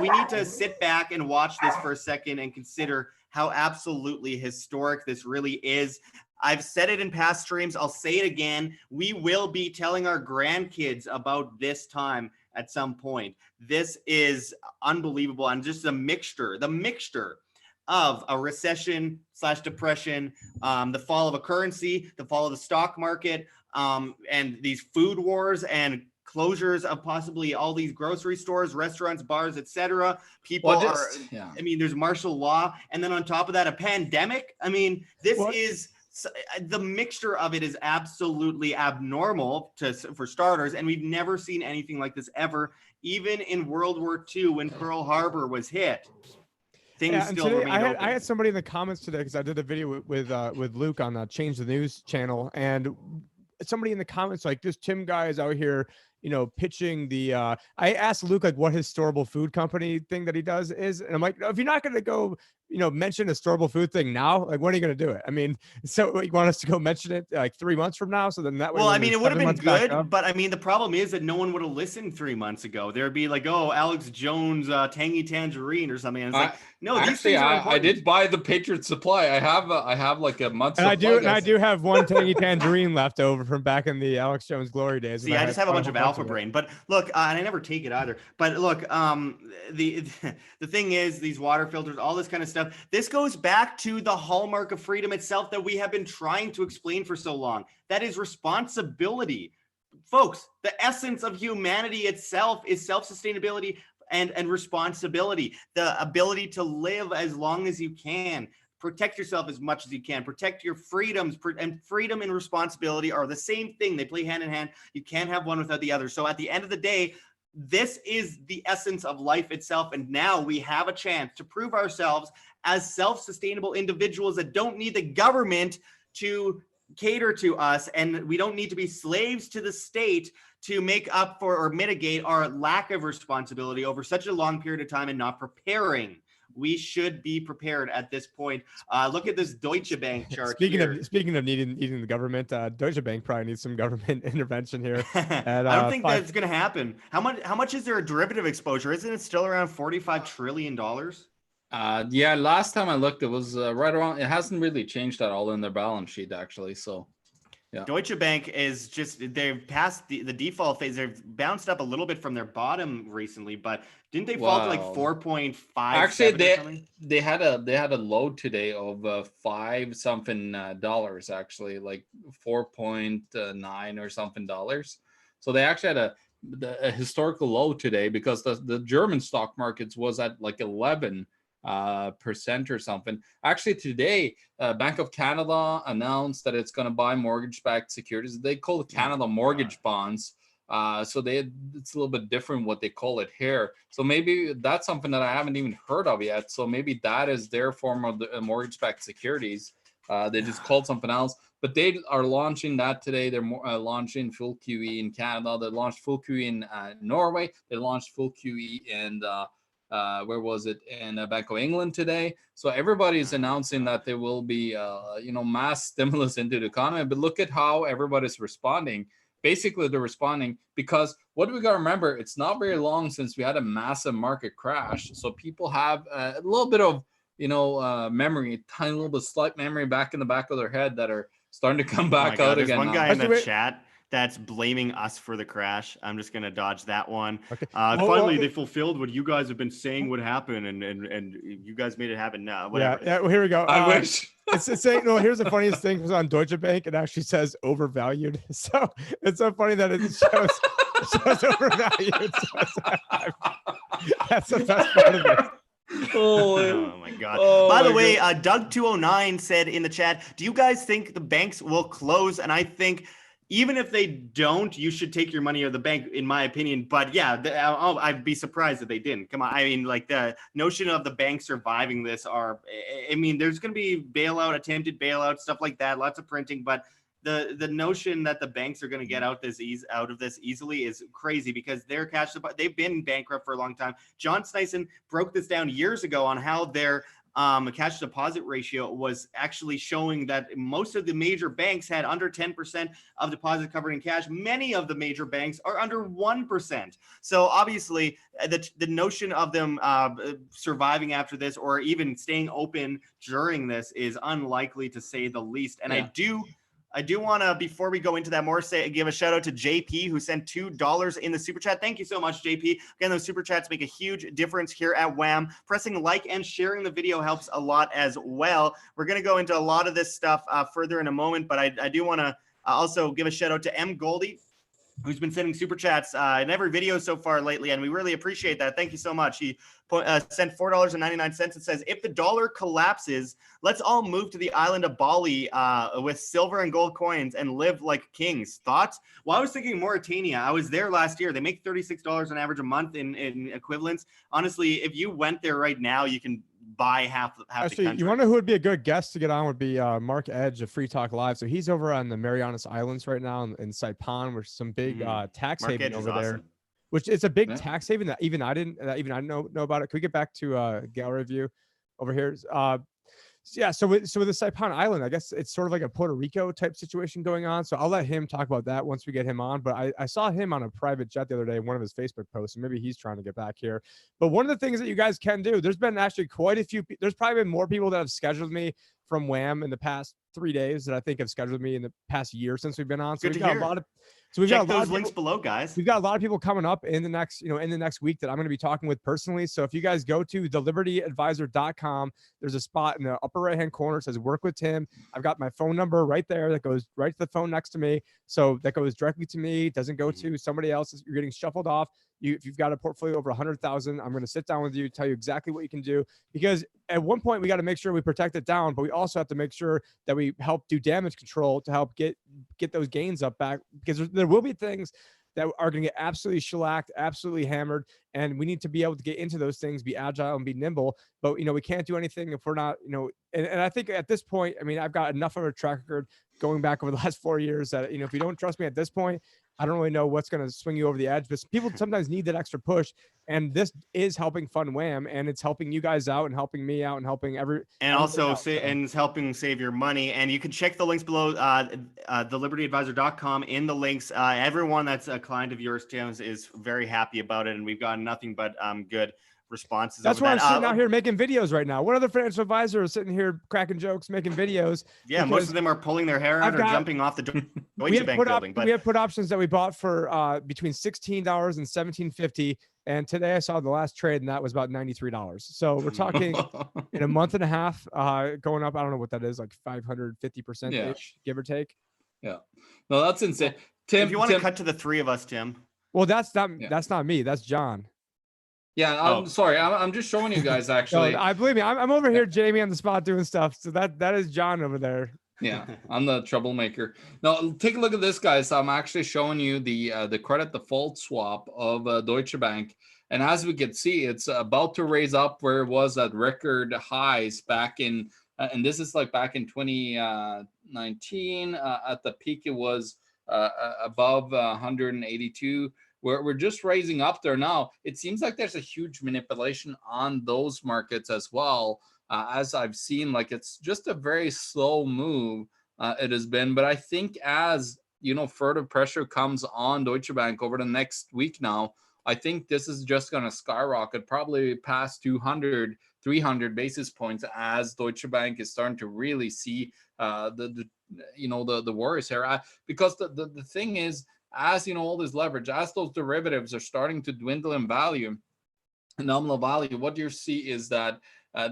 we need to sit back and watch this for a second and consider how absolutely historic this really is. I've said it in past streams. I'll say it again. We will be telling our grandkids about this time at some point. This is unbelievable. And just the mixture of a recession / depression, the fall of a currency, the fall of the stock market, and these food wars and closures of possibly all these grocery stores, restaurants, bars, etc. People I mean, there's martial law. And then on top of that, a pandemic. I mean, this is the mixture of it is absolutely abnormal for starters. And we've never seen anything like this ever, even in World War II when Pearl Harbor was hit. Things still remain open. I had somebody in the comments today, because I did a video with Luke on Change the News channel, and somebody in the comments like, this Tim guy is out here, you know, pitching the I asked Luke like what his storable food company thing that he does is, and I'm like, if you're not going to go, you know, mention a storable food thing now, like when are you going to do it? I mean, so you want us to go mention it like 3 months from now, so then that way. Well, I mean, it would have been good, but I mean, the problem is that no one would have listened 3 months ago. There'd be like, oh, Alex Jones tangy tangerine or something. And it's like, no, actually, I did buy the Patriot Supply. I have like a month. And I do have one tangy tangerine left over from back in the Alex Jones glory days. See, I just have a bunch of Alpha Brain, but look, and I never take it either. But look, the thing is, these water filters, all this kind of stuff. This goes back to the hallmark of freedom itself that we have been trying to explain for so long. That is responsibility. Folks, the essence of humanity itself is self-sustainability and responsibility. The ability to live as long as you can. Protect yourself as much as you can. Protect your freedoms, and freedom and responsibility are the same thing. They play hand in hand. You can't have one without the other. So at the end of the day, this is the essence of life itself. And now we have a chance to prove ourselves as self-sustainable individuals that don't need the government to cater to us. And we don't need to be slaves to the state to make up for or mitigate our lack of responsibility over such a long period of time and not preparing. We should be prepared at this point. Look at this Deutsche Bank chart. Speaking of needing the government, Deutsche Bank probably needs some government intervention here. I don't think that's going to happen. How much is their derivative exposure? Isn't it still around $45 trillion? Yeah, last time I looked, it was right around. It hasn't really changed at all in their balance sheet, actually. So. Yeah. Deutsche Bank is just, they've passed the default phase. They've bounced up a little bit from their bottom recently, but didn't they fall to like 4.5? Actually, they had a low today of $5 something dollars, actually, like 4.9 or something dollars. So they actually had a historical low today, because the German stock markets was at like 11% or something. Actually, today, Bank of Canada announced that it's going to buy mortgage-backed securities. They call it Canada mortgage bonds. So it's a little bit different what they call it here. So maybe that's something that I haven't even heard of yet. So maybe that is their form of the mortgage-backed securities. They just called something else. But they are launching that today. They're launching full QE in Canada. They launched full QE in Norway. They launched full QE in where was it, in Bank of England today. So everybody's announcing that there will be mass stimulus into the economy. But look at how everybody's responding. Basically, they're responding because what do we got to remember? It's not very long since we had a massive market crash. So people have a little bit of memory, a tiny little bit slight memory back in the back of their head that are starting to come back out again. There's one guy in the chat that's blaming us for the crash. I'm just gonna dodge that one. Okay. Finally, they fulfilled what you guys have been saying would happen, and you guys made it happen now. Whatever. Yeah. Well, here we go. I wish. It's saying, no, here's the funniest thing. It was on Deutsche Bank. It actually says overvalued. So it's so funny that it shows overvalued. That's the best part of it. Oh my God. By the way, Doug209 said in the chat, do you guys think the banks will close? And I think even if they don't, you should take your money out of the bank, in my opinion. But yeah, I'd be surprised if they didn't. Come on. I mean, like the notion of the bank surviving this I mean, there's going to be attempted bailout, stuff like that, lots of printing. But the notion that the banks are going to get out of this easily is crazy, because they've been bankrupt for a long time. John Sneisen broke this down years ago on how their cash deposit ratio was actually showing that most of the major banks had under 10% of deposit covered in cash. Many of the major banks are under 1%. So obviously the notion of them surviving after this or even staying open during this is unlikely, to say the least. And yeah. I do want to, before we go into that more, give a shout out to JP, who sent $2 in the super chat. Thank you so much, JP. Again, those super chats make a huge difference here at Wham. Pressing like and sharing the video helps a lot as well. We're going to go into a lot of this stuff further in a moment, but I do want to also give a shout out to M Goldie, who's been sending super chats in every video so far lately, and we really appreciate that. Thank you so much. He sent $4.99. It says, if the dollar collapses, let's all move to the island of Bali with silver and gold coins and live like kings. Thoughts? Well, I was thinking Mauritania. I was there last year. They make $36 on average a month in equivalents. Honestly, if you went there right now, you can buy half Actually, the country. You wonder who would be a good guest to get on would be Mark Edge of Free Talk Live. So he's over on the Marianas Islands right now in Saipan, which is some big tax Mark haven Edge over is there. awesome. Which it's a big tax haven that even I didn't know about it. Could we get back to gallery view over here? So with the Saipan Island, I guess it's sort of like a Puerto Rico type situation going on. So I'll let him talk about that once we get him on. But I saw him on a private jet the other day in one of his Facebook posts, and maybe he's trying to get back here. But one of the things that you guys can do, there's been actually quite a few. There's probably been more people that have scheduled me from Wham in the past 3 days that I think have scheduled me in the past year since we've been on. So we've got a lot of. So we've Check got those links below, guys. We've got a lot of people coming up in the next week that I'm going to be talking with personally. So if you guys go to thelibertyadvisor.com, there's a spot in the upper right-hand corner that says work with Tim. I've got my phone number right there that goes right to the phone next to me. So that goes directly to me. Doesn't go to somebody else. You're getting shuffled off. If you've got a portfolio over 100,000, I'm going to sit down with you, tell you exactly what you can do, because at one point we got to make sure we protect it down, but we also have to make sure that we help do damage control to help get those gains up back, because there will be things that are going to get absolutely shellacked, absolutely hammered, and we need to be able to get into those things, be agile and be nimble. But we can't do anything if we're not, and I think at this point, I mean, I've got enough of a track record going back over the last 4 years that if you don't trust me at this point, I don't really know what's going to swing you over the edge, but people sometimes need that extra push. And this is helping fund Wham, and it's helping you guys out and helping me out and helping and it's helping save your money. And you can check the links below, thelibertyadvisor.com in the links. Everyone that's a client of yours, Tim, is very happy about it. And we've gotten nothing but good responses. That's why I'm sitting out here making videos right now. What other financial advisor is sitting here cracking jokes, making videos? Yeah, most of them are pulling their hair out or jumping off the Deutsche Bank building. We have put options that we bought for between $16 and $17.50, and today I saw the last trade, and that was about $93. So we're talking in a month and a half, going up. I don't know what that is, like 550% ish, give or take. Yeah, no, that's insane. Tim, if you want to cut to the three of us, Tim. Well, that's not me. That's John. Yeah, I'm sorry. I'm just showing you guys actually. No, I believe me. I'm over here, Jamie, on the spot doing stuff. So that is John over there. Yeah, I'm the troublemaker. Now, take a look at this, guys. I'm actually showing you the credit default swap of Deutsche Bank. And as we can see, it's about to raise up where it was at record highs back in, and this is like back in 2019. At the peak, it was above 182. We're just raising up there now. It seems like there's a huge manipulation on those markets as well. As I've seen, like it's just a very slow move it has been. But I think as further pressure comes on Deutsche Bank over the next week now, I think this is just going to skyrocket, probably past 200, 300 basis points as Deutsche Bank is starting to really see the the worries here. Because the thing is, as all this leverage, as those derivatives are starting to dwindle in value, nominal value, what you see is that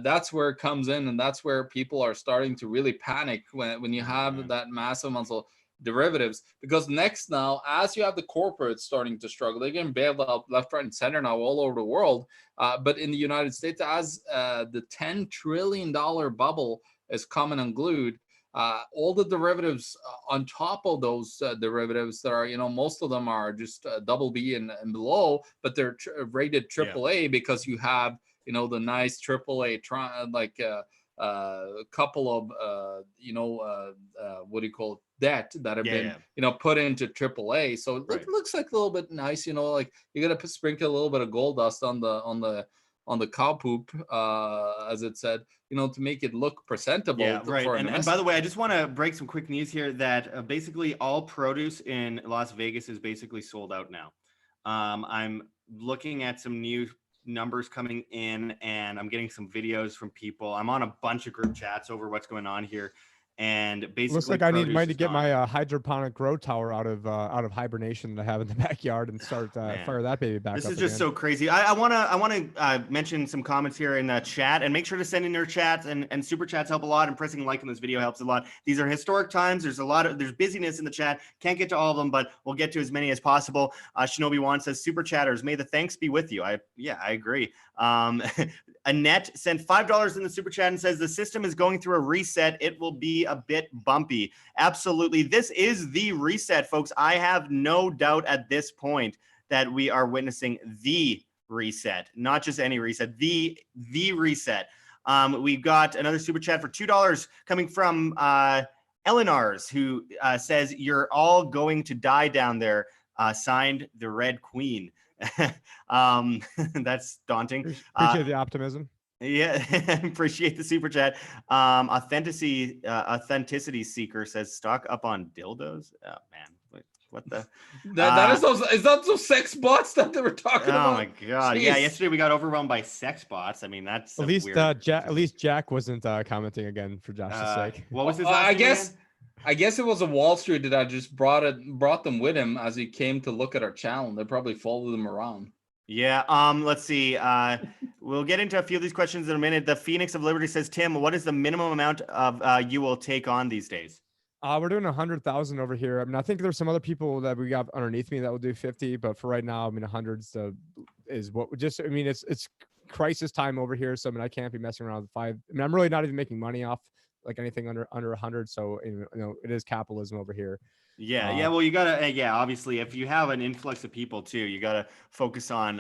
that's where it comes in, and that's where people are starting to really panic when you have that massive amounts of derivatives. Because next now, as you have the corporates starting to struggle, they're getting bailed out left, right, and center now all over the world. But in the United States, as the $10 trillion bubble is coming unglued, all the derivatives on top of those derivatives that are, most of them are just double B and below, but they're rated AAA because you have, the nice AAA couple of what do you call it, debt that have been put into AAA. So it looks like a little bit nice, like you got to sprinkle a little bit of gold dust on the cow poop, as it said, to make it look presentable. Yeah, right. And by the way, I just want to break some quick news here that basically all produce in Las Vegas is basically sold out now. I'm looking at some new numbers coming in, and I'm getting some videos from people. I'm on a bunch of group chats over what's going on here. And basically, looks like I need money to get my hydroponic grow tower out of hibernation that I have in the backyard and start fire that baby back up. This is just so crazy. I want to mention some comments here in the chat, and make sure to send in your chats, and super chats help a lot, and pressing like on this video helps a lot. These are historic times. There's busyness in the chat. Can't get to all of them, but we'll get to as many as possible. Shinobi One says, super chatters, may the thanks be with you. I agree. Annette sent $5 in the super chat and says, the system is going through a reset. It will be a bit bumpy. Absolutely. This is the reset, folks. I have no doubt at this point that we are witnessing the reset, not just any reset, the reset. We've got another super chat for $2 coming from Elinars, who says, you're all going to die down there. Signed, the Red Queen. That's daunting. Appreciate the optimism. Yeah, appreciate the super chat. Authenticity seeker says, stock up on dildos. Oh man, what the? Is that those sex bots that they were talking about? Oh my god! Jeez. Yeah, yesterday we got overwhelmed by sex bots. I mean, that's at least Jack wasn't commenting again for Josh's sake. What was his? I guess it was a Wall Street that I just brought them with him as he came to look at our channel. They probably followed him around. Yeah. Let's see. We'll get into a few of these questions in a minute. The Phoenix of Liberty says, Tim, what is the minimum amount of you will take on these days? We're doing 100,000 over here. I mean, I think there's some other people that we got underneath me that will do 50, but for right now, I mean, 100 is what we just. I mean, it's crisis time over here, so I mean, I can't be messing around with 5. I mean, I'm really not even making money off like anything under 100. So it is capitalism over here. Yeah. Well, you gotta, obviously, if you have an influx of people too, you gotta focus on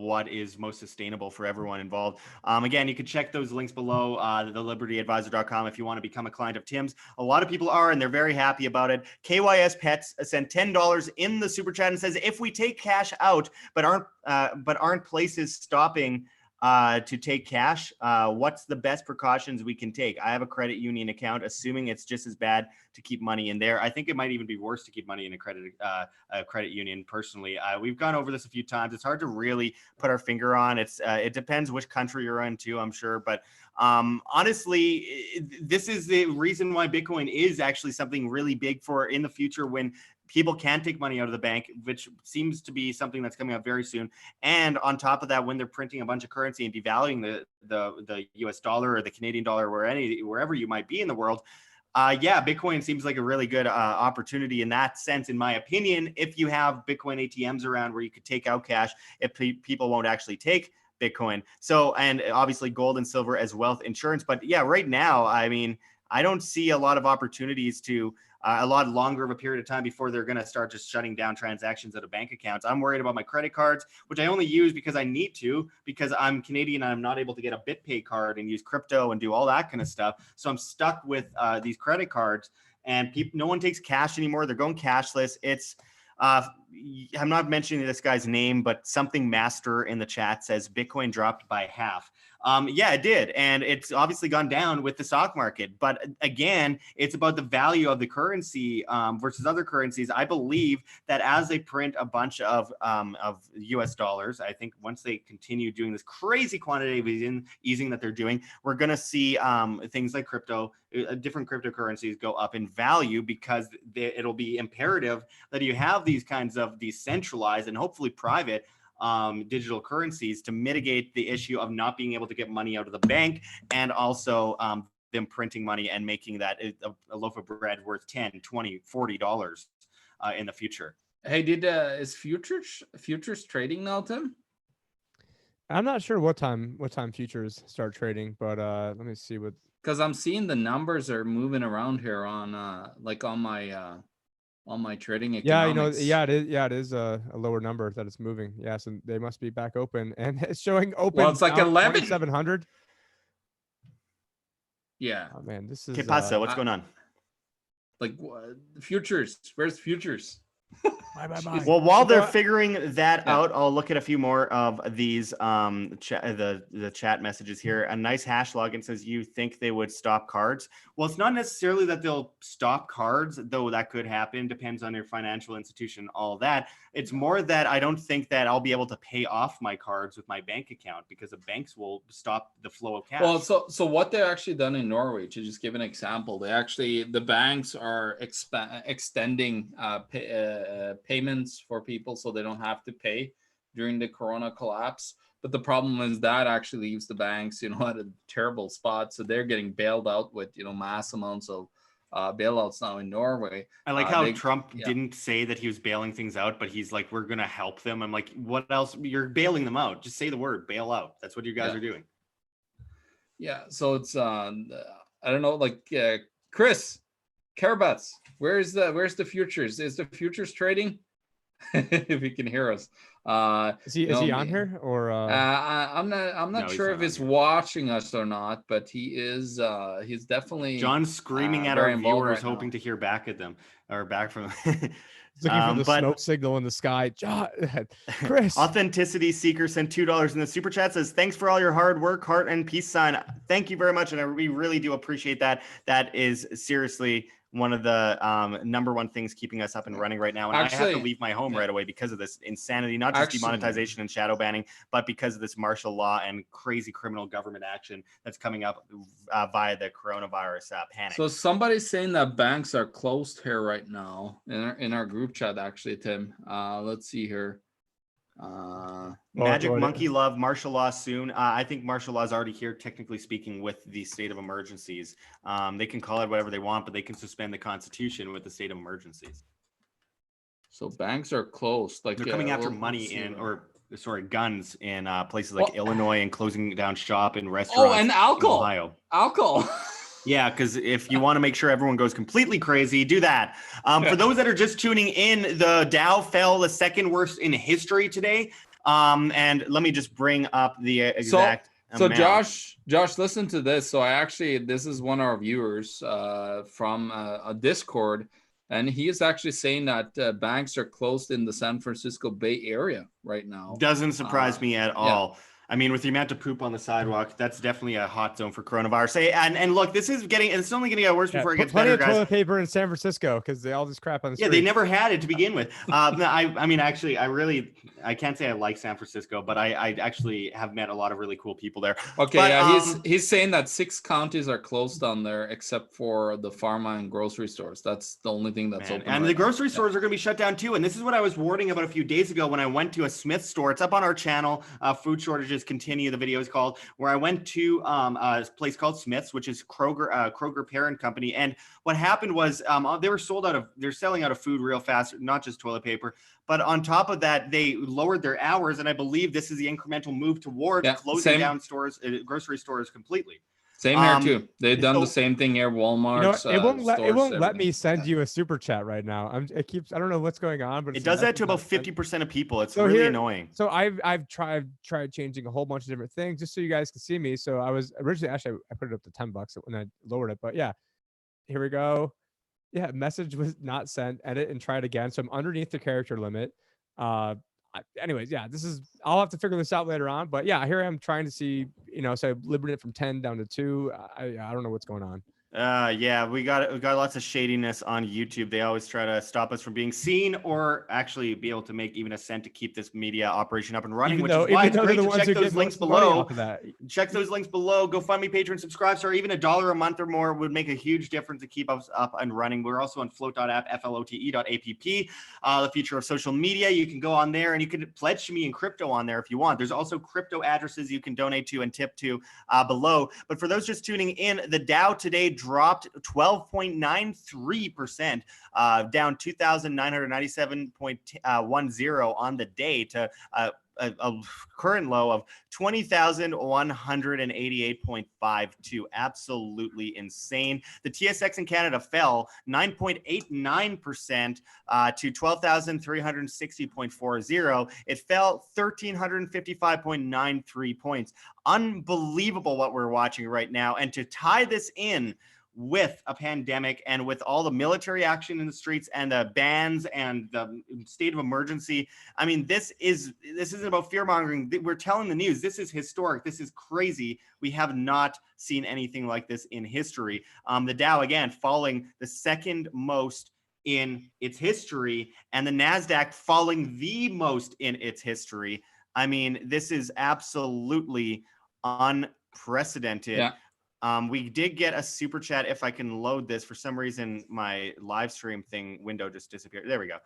what is most sustainable for everyone involved. Again, you can check those links below, thelibertyadvisor.com, if you want to become a client of Tim's. A lot of people are, and they're very happy about it. KYS Pets sent $10 in the super chat and says, if we take cash out, but aren't places stopping to take cash, what's the best precautions we can take? I have a credit union account, assuming it's just as bad to keep money in there. I think it might even be worse to keep money in a credit union. Personally, we've gone over this a few times. It's hard to really put our finger on. It depends which country you're in too, I'm sure. But honestly, this is the reason why Bitcoin is actually something really big for in the future, when people can take money out of the bank, which seems to be something that's coming up very soon. And on top of that, when they're printing a bunch of currency and devaluing the US dollar or the Canadian dollar, wherever you might be in the world, Bitcoin seems like a really good opportunity in that sense, in my opinion. If you have Bitcoin ATMs around where you could take out cash, if people won't actually take Bitcoin. So, and obviously gold and silver as wealth insurance. But yeah, right now, I mean, I don't see a lot of opportunities to a lot longer of a period of time before they're going to start just shutting down transactions out of bank accounts. I'm worried about my credit cards, which I only use because I need to, because I'm Canadian and I'm not able to get a BitPay card and use crypto and do all that kind of stuff. So I'm stuck with these credit cards, and no one takes cash anymore. They're going cashless. It's I'm not mentioning this guy's name, but something master in the chat says Bitcoin dropped by half. Yeah, it did. And it's obviously gone down with the stock market. But again, it's about the value of the currency versus other currencies. I believe that as they print a bunch of US dollars, I think once they continue doing this crazy quantitative easing that they're doing, we're going to see things like crypto, different cryptocurrencies go up in value, because it'll be imperative that you have these kinds of decentralized and hopefully private digital currencies to mitigate the issue of not being able to get money out of the bank, and also them printing money and making that a loaf of bread worth $10, $20, $40 in the future. Hey, is futures trading now, Tim? I'm not sure what time futures start trading, but let me see what. Because I'm seeing the numbers are moving around here on like on my trading economics. Yeah, it is a lower number that it's moving. Yeah, so they must be back open, and it's showing open. Well, it's like 11,700. Yeah. Oh man, this is. ¿Qué pasa? What's going on? Like futures. Where's futures? Bye. Well, while they're figuring that out, I'll look at a few more of these the chat messages here. A nice hash login says, you think they would stop cards? Well, it's not necessarily that they'll stop cards, though that could happen. Depends on your financial institution, all that. It's more that I don't think that I'll be able to pay off my cards with my bank account, because the banks will stop the flow of cash. Well, so what they've actually done in Norway, to just give an example, the banks are extending payments for people so they don't have to pay during the Corona collapse. But the problem is that actually leaves the banks, at a terrible spot. So they're getting bailed out with, mass amounts of bailouts now in Norway. I like how Trump didn't say that he was bailing things out, but he's like, we're going to help them. I'm like, what else? You're bailing them out. Just say the word, bail out. That's what you guys are doing. Yeah. So it's, I don't know, like Chris Carabats, where's the futures? Is the futures trading? If he can hear us. Is he on here, or I'm not sure if he's watching us or not, but he is. He's definitely. John's screaming at our viewers, hoping to hear back at them or back from them. Looking for the smoke signal in the sky. John, Chris. Authenticity Seeker sent $2 in the super chat, says, thanks for all your hard work, heart, and peace sign. Thank you very much. And we really do appreciate that. That is seriously one of the number one things keeping us up and running right now. And actually, I have to leave my home right away because of this insanity, not just demonetization and shadow banning, but because of this martial law and crazy criminal government action that's coming up via the coronavirus panic. So somebody's saying that banks are closed here right now in our group chat, actually, Tim. Let's see here. Magic Monkey Love, martial law soon. I think martial law is already here, technically speaking, with the state of emergencies. They can call it whatever they want, but they can suspend the Constitution with the state of emergencies. So banks are closed. Like they're coming after guns in places like Illinois, and closing down shop and restaurants. Oh, and alcohol. In Ohio. Alcohol. Yeah, because if you want to make sure everyone goes completely crazy, do that. For those that are just tuning in, the Dow fell the second worst in history today. And let me just bring up the exact amount. Josh, listen to this. So this is one of our viewers from a Discord, and he is actually saying that banks are closed in the San Francisco Bay Area right now. Doesn't surprise me at all. I mean, with the amount of poop on the sidewalk, that's definitely a hot zone for coronavirus. Hey, and look, it's only going to get worse before it gets better, guys. Plenty of toilet paper in San Francisco because they all just crap on the street. Yeah, they never had it to begin with. I mean, actually, I can't say I like San Francisco, but I actually have met a lot of really cool people there. Okay, but, he's saying that 6 counties are closed down there except for the pharma and grocery stores. That's the only thing that's open. And the grocery stores are going to be shut down too. And this is what I was warning about a few days ago when I went to a Smith store. It's up on our channel. Food shortages continue. The video is called, where I went to a place called Smith's, which is Kroger parent company. And what happened was they're selling out of food real fast, not just toilet paper. But on top of that, they lowered their hours. And I believe this is the incremental move towards closing down stores, grocery stores completely. Same here too. They've done the same thing here. Walmart. It won't let me send you a super chat right now. I don't know what's going on, but it does that to about 50% of people. It's really annoying. So I've tried changing a whole bunch of different things just so you guys can see me. So I was originally I put it up to $10 when I lowered it, but yeah, here we go. Yeah, message was not sent. Edit and try it again. So I'm underneath the character limit. Anyways, yeah, I'll have to figure this out later on. But yeah, here I am trying to see, so I limited it from 10 down to 2. I don't know what's going on. Yeah, we got lots of shadiness on YouTube. They always try to stop us from being seen or actually be able to make even a cent to keep this media operation up and running, Even which though, is why even it's though great they're the to ones check who those get links most money below. off of that. Check those links below. GoFundMe, Patreon, subscribe. So even $1 a month or more would make a huge difference to keep us up and running. We're also on float.app, flote.app, the future of social media. You can go on there and you can pledge to me in crypto on there if you want. There's also crypto addresses you can donate to and tip to below. But for those just tuning in, the Dow today dropped 12.93%, down 2,997.10 on the day to a current low of 20,188.52. Absolutely insane. The TSX in Canada fell 9.89% to 12,360.40. It fell 1,355.93 points. Unbelievable what we're watching right now. And to tie this in with a pandemic and with all the military action in the streets and the bans and the state of emergency, I mean, this isn't about fear mongering. We're telling the news. This is historic. This is crazy. We have not seen anything like this in history. The Dow, again, falling the second most in its history, and the NASDAQ falling the most in its history. I mean, this is absolutely unprecedented. Yeah. We did get a super chat. If I can load this, for some reason, my live stream thing window just disappeared. There we go.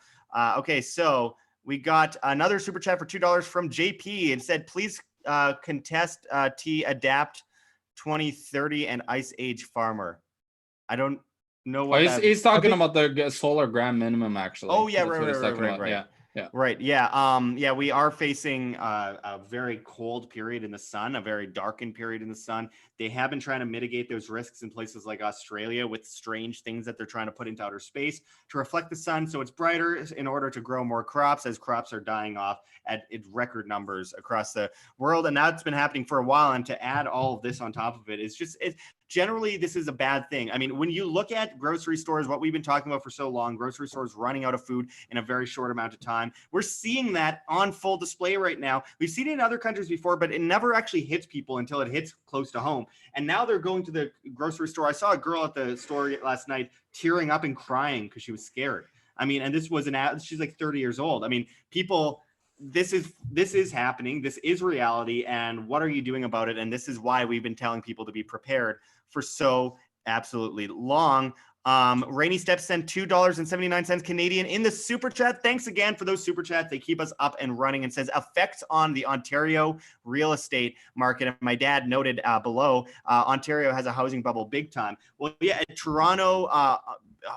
Okay, so we got another super chat for $2 from JP. It said, please contest T Adapt 2030 and Ice Age Farmer. I don't know what he's talking about the solar grand minimum, actually. Oh, yeah, That's right. Yeah. Right. Yeah. We are facing a very cold period in the sun, a very darkened period in the sun. They have been trying to mitigate those risks in places like Australia with strange things that they're trying to put into outer space to reflect the sun so it's brighter in order to grow more crops, as crops are dying off at record numbers across the world. And that's been happening for a while. And to add all of this on top of it is just generally, this is a bad thing. I mean, when you look at grocery stores, what we've been talking about for so long, grocery stores running out of food in a very short amount of time, we're seeing that on full display right now. We've seen it in other countries before, but it never actually hits people until it hits close to home. And now they're going to the grocery store. I saw a girl at the store last night tearing up and crying because she was scared. I mean, and this was she's like 30 years old. I mean, people, this is happening. This is reality. And what are you doing about it? And this is why we've been telling people to be prepared for so absolutely long. Rainy Steps sent $2.79 Canadian in the super chat. Thanks again for those super chats. They keep us up and running, and says effects on the Ontario real estate market. And my dad noted below, Ontario has a housing bubble big time. Well, yeah, Toronto,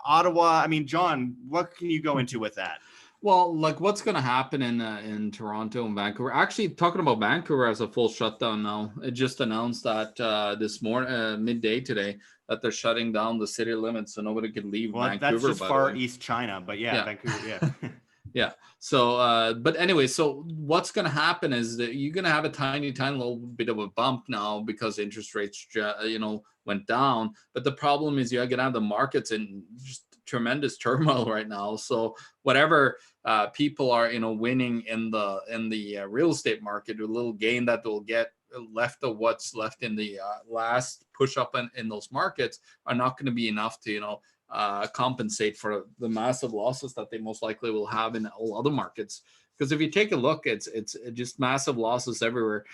Ottawa. I mean, John, what can you go into with that? Well, like what's going to happen in Toronto and Vancouver? Actually, talking about Vancouver as a full shutdown now. It just announced that this morning, midday today, that they're shutting down the city limits so nobody could leave Vancouver. That's just far east China, but yeah. Vancouver, yeah. Yeah. So, but anyway, so what's going to happen is that you're going to have a tiny little bit of a bump now because interest rates, went down. But the problem is you're going to have the markets in just tremendous turmoil right now. So whatever people are, winning in the real estate market, a little gain that they'll get left of what's left in the last push up in those markets are not going to be enough to, compensate for the massive losses that they most likely will have in all other markets. Because if you take a look, it's just massive losses everywhere.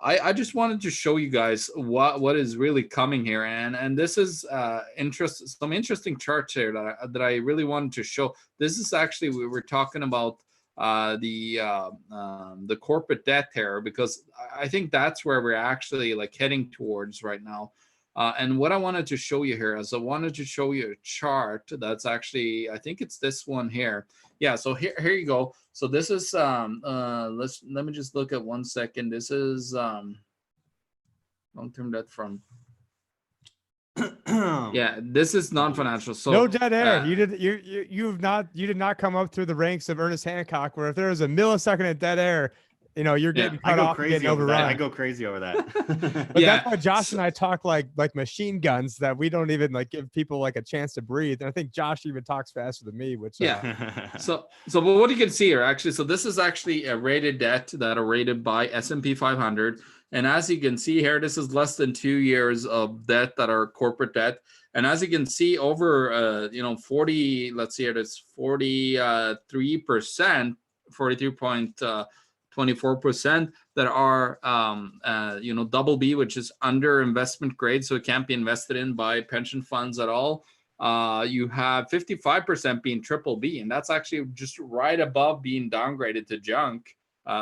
I just wanted to show you guys what is really coming here, and this is some interesting charts here that I really wanted to show. This is actually, we were talking about the corporate debt here, because I think that's where we're actually like heading towards right now. And what I wanted to show you here is I wanted to show you a chart that's actually, I think it's this one here. Yeah, so here you go. So this is let me just look at 1 second. This is long-term debt from yeah, this is non-financial. So no dead air. You did not come up through the ranks of Ernest Hancock, where if there was a millisecond of dead air, you know, you're getting I cut go off and crazy getting over that. overrun. I go crazy over that. But that's why Josh and I talk like machine guns, that we don't even like give people like a chance to breathe. And I think Josh even talks faster than me, which So but what you can see here actually, so this is actually a rated debt that are rated by S&P 500. And as you can see here, this is less than 2 years of debt that are corporate debt. And as you can see, over 40, let's see here, it's 43%, 43.24% that are double B, which is under investment grade, so it can't be invested in by pension funds at all. You have 55% being triple B, and that's actually just right above being downgraded to junk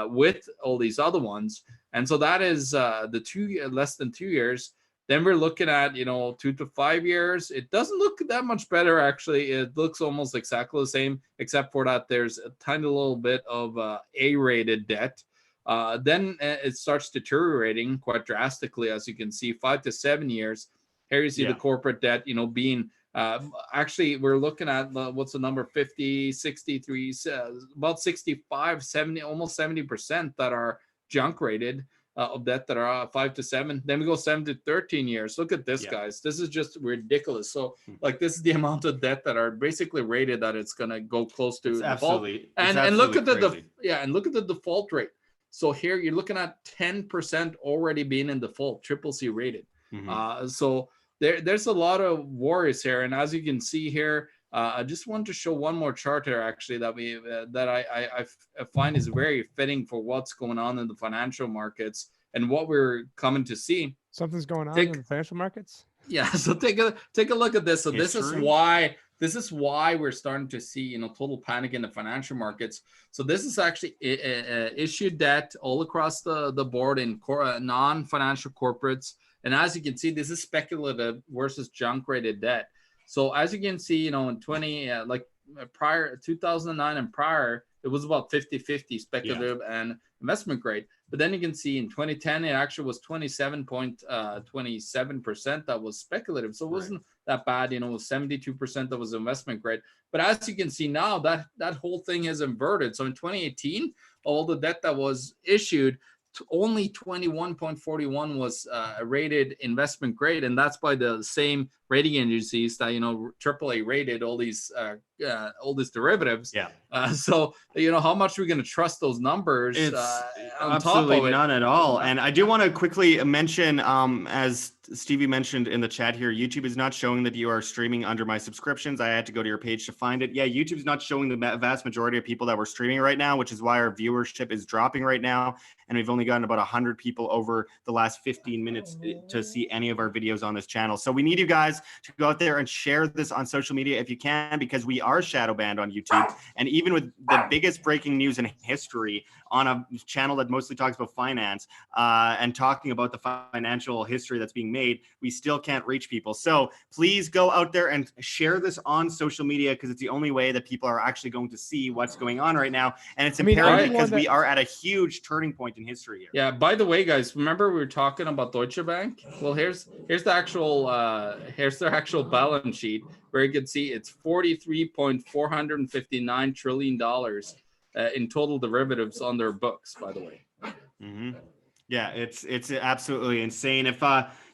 with all these other ones. And so that is less than 2 years. Then we're looking at 2 to 5 years. It doesn't look that much better, actually. It looks almost exactly the same, except for that there's a tiny little bit of A-rated debt. Then it starts deteriorating quite drastically, as you can see. 5 to 7 years. Here you see the corporate debt, being actually, we're looking at what's the number, 50, 63, about 65, 70, almost 70% that are junk rated of debt that are 5 to 7. Then we go 7 to 13 years. Look at this, guys. This is just ridiculous. So like, this is the amount of debt that are basically rated that it's going to go close to default. And look at and look at the default rate. So here you're looking at 10% already being in default, triple C rated. So there's a lot of worries here. And as you can see here, I just want to show one more chart here, actually, that I find is very fitting for what's going on in the financial markets and what we're coming to see. Something's going on in the financial markets. Yeah. So take a look at this. So this is why we're starting to see total panic in the financial markets. So this is actually issued debt all across the board in non-financial corporates. And as you can see, this is speculative versus junk rated debt. So as you can see, in 2009 and prior, it was about 50-50 speculative and investment grade. But then you can see in 2010, it actually was 27.27% that was speculative. So it wasn't that bad. It was 72% that was investment grade. But as you can see now, that whole thing has inverted. So in 2018, all the debt that was issued, only 21.41 was rated investment grade, and that's by the same rating agencies that AAA rated all these derivatives. So how much are we going to trust those numbers? It's on absolutely top of it? None at all. And I do want to quickly mention, as Stevie mentioned in the chat here, YouTube is not showing that you are streaming under my subscriptions. I had to go to your page to find it. Yeah, YouTube's not showing the vast majority of people that were streaming right now, which is why our viewership is dropping right now. And we've only gotten about 100 people over the last 15 minutes to see any of our videos on this channel. So we need you guys to go out there and share this on social media if you can, because we are shadow banned on YouTube. And even with the biggest breaking news in history on a channel that mostly talks about finance and talking about the financial history that's being made, we still can't reach people. So please go out there and share this on social media, because it's the only way that people are actually going to see what's going on right now. And it's imperative because we are at a huge turning point in history here. Yeah, by the way, guys, remember we were talking about Deutsche Bank? Well, here's the actual here's their actual balance sheet, where you can see it's $43.459 trillion in total derivatives on their books, by the way. Yeah, it's absolutely insane. If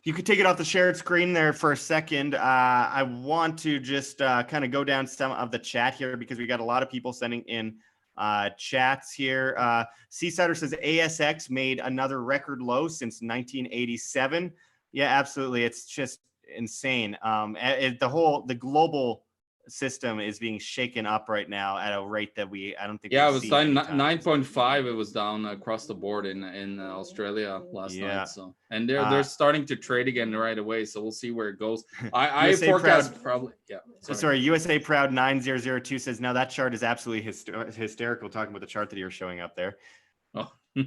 you could take it off the shared screen there for a second, I want to just kind of go down some of the chat here, because we got a lot of people sending in chats here. Seasider says ASX made another record low since 1987. Yeah, absolutely. It's just insane. The global system is being shaken up right now at a rate that I don't think. Yeah, it was down 9.5. It was down across the board in Australia last night. So, and they're starting to trade again right away. So we'll see where it goes. I forecast probably. Yeah. Sorry. USA Proud 9002 says, "Now that chart is absolutely hysterical." Talking about the chart that you're showing up there. Oh, oh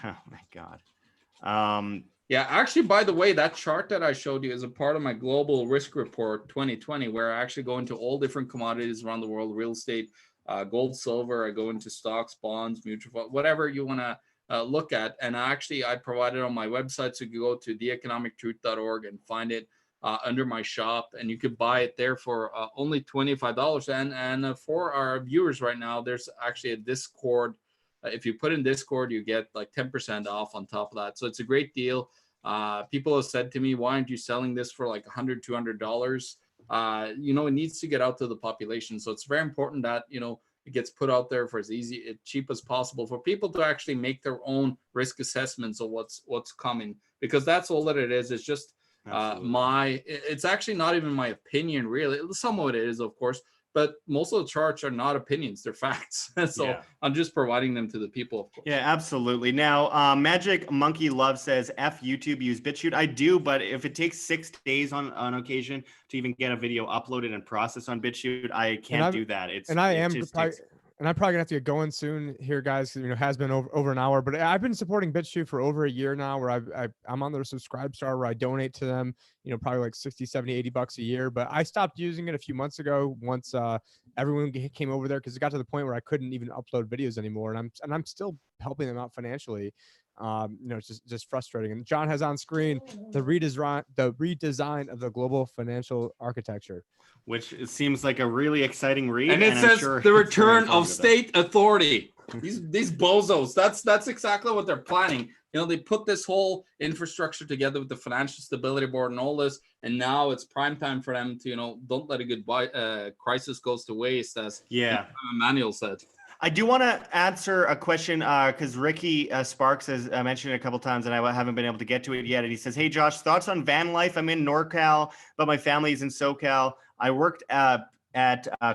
my God. Yeah, actually, by the way, that chart that I showed you is a part of my Global Risk Report 2020, where I actually go into all different commodities around the world, real estate, gold, silver. I go into stocks, bonds, mutual funds, whatever you want to look at. And I provide it on my website. So you can go to theeconomictruth.org and find it under my shop, and you could buy it there for only $25. And for our viewers right now, there's actually a Discord if you put in Discord, you get like 10% off on top of that. So it's a great deal. People have said to me, why aren't you selling this for like $100, $200? It needs to get out to the population. So it's very important that, it gets put out there for as cheap as possible for people to actually make their own risk assessments of what's coming, because that's all that it is. It's just it's actually not even my opinion, really. Some of it is, of course, but most of the charts are not opinions, they're facts. So I'm just providing them to the people, of course. Yeah, absolutely. Now, Magic Monkey Love says, F YouTube, use BitChute. I do, but if it takes 6 days on occasion to even get a video uploaded and processed on BitChute, I can't do that. I'm probably gonna have to get going soon here, guys. It has been over an hour, but I've been supporting BitChute for over a year now, where I'm on their subscribe star, where I donate to them, probably like 60, 70, 80 bucks a year. But I stopped using it a few months ago once everyone came over there, because it got to the point where I couldn't even upload videos anymore, and I'm still helping them out financially. It's just frustrating. And John has on screen the redesign of the global financial architecture, which it seems like a really exciting read. And it says the return of state authority. These bozos. That's exactly what they're planning. They put this whole infrastructure together with the Financial Stability Board and all this, and now it's prime time for them to, don't let a good crisis goes to waste, as Emmanuel said. I do want to answer a question because Ricky Sparks has mentioned it a couple times, and I haven't been able to get to it yet. And he says, "Hey Josh, thoughts on van life? I'm in NorCal, but my family's in SoCal. I worked at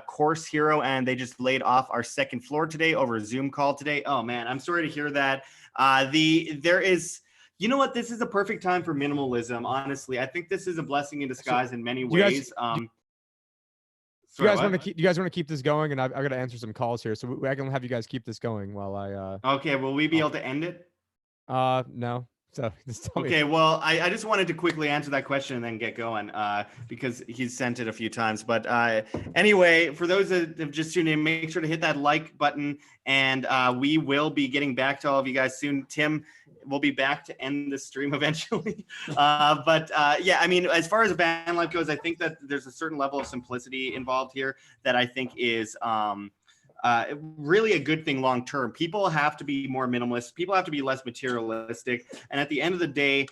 Course Hero, and they just laid off our second floor today over a Zoom call today. Oh man, I'm sorry to hear that. There is." You know what? This is a perfect time for minimalism. Honestly, I think this is a blessing in disguise in many ways. Do you guys want to keep this going? And I've got to answer some calls here, so I can have you guys keep this going while I. Okay. Will we be able to end it? No. So just tell me. Okay. Well, I just wanted to quickly answer that question and then get going because he's sent it a few times. But anyway, for those that have just tuned in, make sure to hit that like button, and we will be getting back to all of you guys soon. Tim will be back to end the stream eventually. But I mean, as far as van life goes, I think that there's a certain level of simplicity involved here that I think is really a good thing long term. People have to be more minimalist. People have to be less materialistic. And at the end of the day,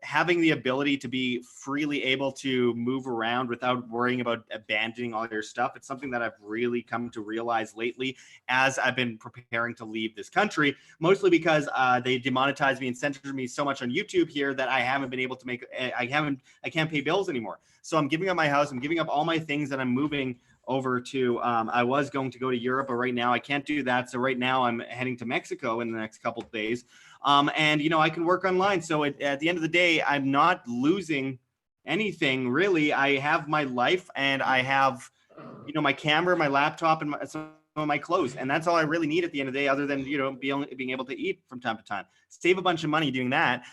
having the ability to be freely able to move around without worrying about abandoning all your stuff, it's something that I've really come to realize lately as I've been preparing to leave this country, mostly because they demonetized me and censored me so much on YouTube here that I haven't been able to I can't pay bills anymore. So I'm giving up my house. I'm giving up all my things that I'm moving over to. I was going to go to Europe, but right now I can't do that. So right now I'm heading to Mexico in the next couple of days. And I can work online. So at the end of the day, I'm not losing anything really. I have my life, and I have, my camera, my laptop, and some of my clothes. And that's all I really need at the end of the day, other than, being able to eat from time to time. Save a bunch of money doing that.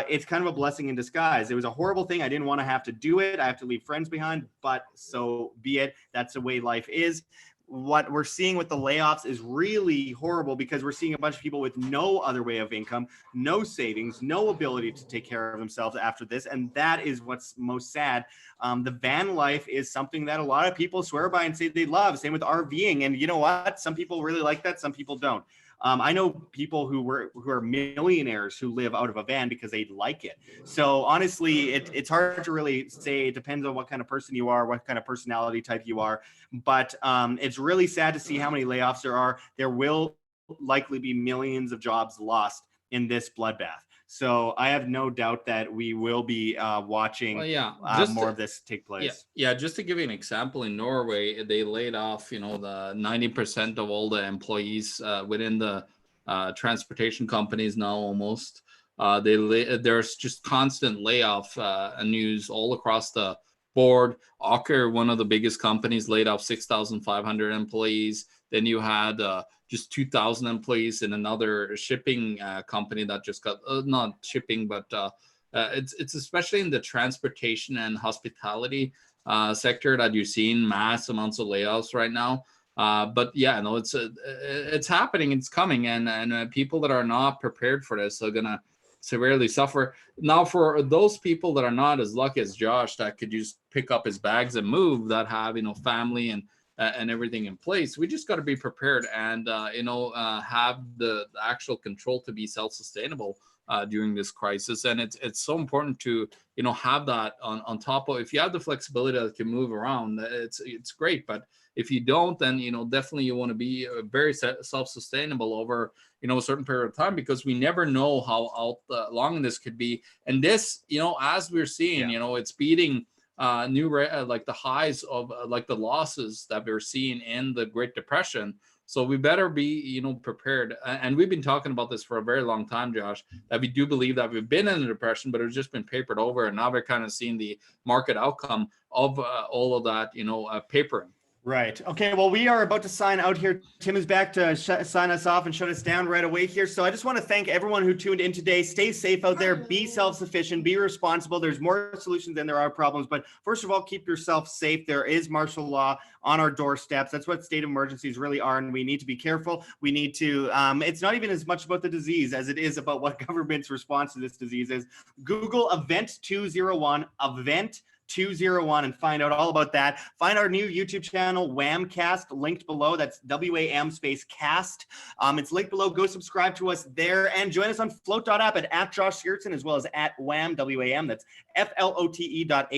It's kind of a blessing in disguise. It was a horrible thing. I didn't want to have to do it. I have to leave friends behind, but so be it. That's the way life is. What we're seeing with the layoffs is really horrible, because we're seeing a bunch of people with no other way of income, no savings, no ability to take care of themselves after this. And that is what's most sad. The van life is something that a lot of people swear by and say they love. Same with RVing. And you know what? Some people really like that. Some people don't. I know people who are millionaires who live out of a van because they like it. So honestly, it's hard to really say. It depends on what kind of person you are, what kind of personality type you are. But it's really sad to see how many layoffs there are. There will likely be millions of jobs lost in this bloodbath. So I have no doubt that we will be watching more of this take place. Yeah, just to give you an example, in Norway, they laid off, the 90% of all the employees within the transportation companies now almost. There's just constant layoff news all across the board. Aker, one of the biggest companies, laid off 6,500 employees. Then you had just 2,000 employees in another shipping company that just got not shipping, but it's especially in the transportation and hospitality sector that you're seeing mass amounts of layoffs right now. But yeah, no, it's happening, it's coming, and people that are not prepared for this are gonna severely suffer. Now, for those people that are not as lucky as Josh, that could just pick up his bags and move, that have family and and everything in place. We just got to be prepared and have the actual control to be self-sustainable during this crisis. And it's so important to have that on top of, if you have the flexibility that can move around, it's great. But if you don't, then definitely you want to be very self-sustainable over a certain period of time, because we never know how long this could be. And this, as we're seeing, it's beating like the highs of like the losses that we're seeing in the Great Depression. So we better be, prepared. And we've been talking about this for a very long time, Josh, that we do believe that we've been in a depression, but it's just been papered over. And now we're kind of seeing the market outcome of all of that, papering. Right. Okay. Well, we are about to sign out here. Tim is back to sign us off and shut us down right away here. So I just want to thank everyone who tuned in today. Stay safe out there. Be self-sufficient. Be responsible. There's more solutions than there are problems. But first of all, keep yourself safe. There is martial law on our doorsteps. That's what state of emergencies really are. And we need to be careful. We need to, it's not even as much about the disease as it is about what government's response to this disease is. Google Event 201, Event 201, and find out all about that. Find our new YouTube channel, Whamcast, linked below. That's WAM space cast. It's linked below. Go subscribe to us there and join us on float.app at Josh Sigurdsson, as well as at Wham, WAM. That's FLOTE.app.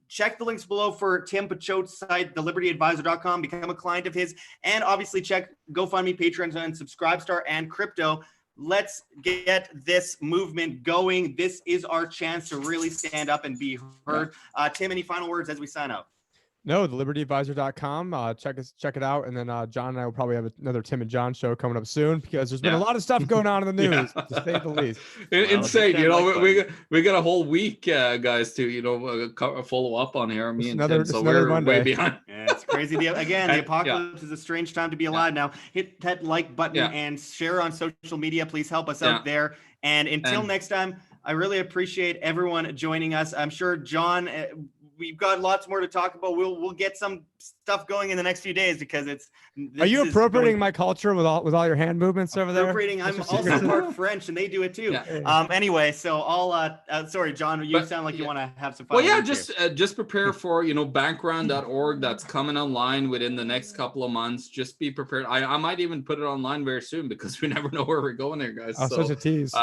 Check the links below for Tim Picciott's site, thelibertyadvisor.com. Become a client of his. And obviously check GoFundMe, Patreon, and Subscribestar and crypto. Let's get this movement going. This is our chance to really stand up and be heard. Tim, any final words as we sign out? No, thelibertyadvisor.com. Check it out. And then John and I will probably have another Tim and John show coming up soon, because there's been a lot of stuff going on in the news, to say the least. Insane. We got a whole week, guys, to follow up on here. Me and Tim, so we're way behind. Yeah, it's crazy. Again, the apocalypse is a strange time to be alive now. Hit that like button and share on social media. Please help us out there. And until next time, I really appreciate everyone joining us. I'm sure John, we've got lots more to talk about. We'll get some stuff going in the next few days, because Are you appropriating my culture with all your hand movements over there? I'm also part French, and they do it too. Anyway, so sorry, John, you sound like you want to have some fun. Well, yeah, just prepare for bankrun.org. That's coming online within the next couple of months. Just be prepared. I might even put it online very soon, because we never know where we're going there, guys. Such a tease.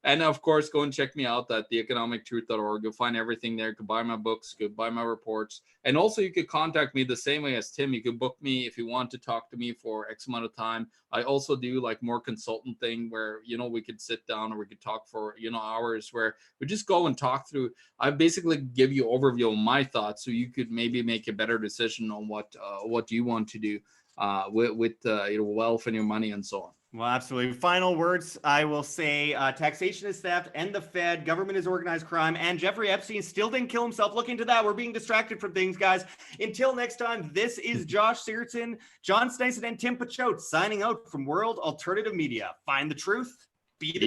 And of course, go and check me out at theeconomictruth.org. You'll find everything there. You can buy my books, you can buy my reports, and also you could contact me the same way as Tim. You could book me if you want to talk to me for X amount of time. I also do like more consultant thing where we could sit down, or we could talk for hours, where we just go and talk through. I basically give you an overview of my thoughts, so you could maybe make a better decision on what you want to do with wealth and your money and so on. Well, absolutely. Final words, I will say taxation is theft, and the Fed, government is organized crime, and Jeffrey Epstein still didn't kill himself. Look into that. We're being distracted from things, guys. Until next time, this is Josh Sigurdsson, John Sneisen, and Tim Picciott signing out from World Alternative Media. Find the truth, be the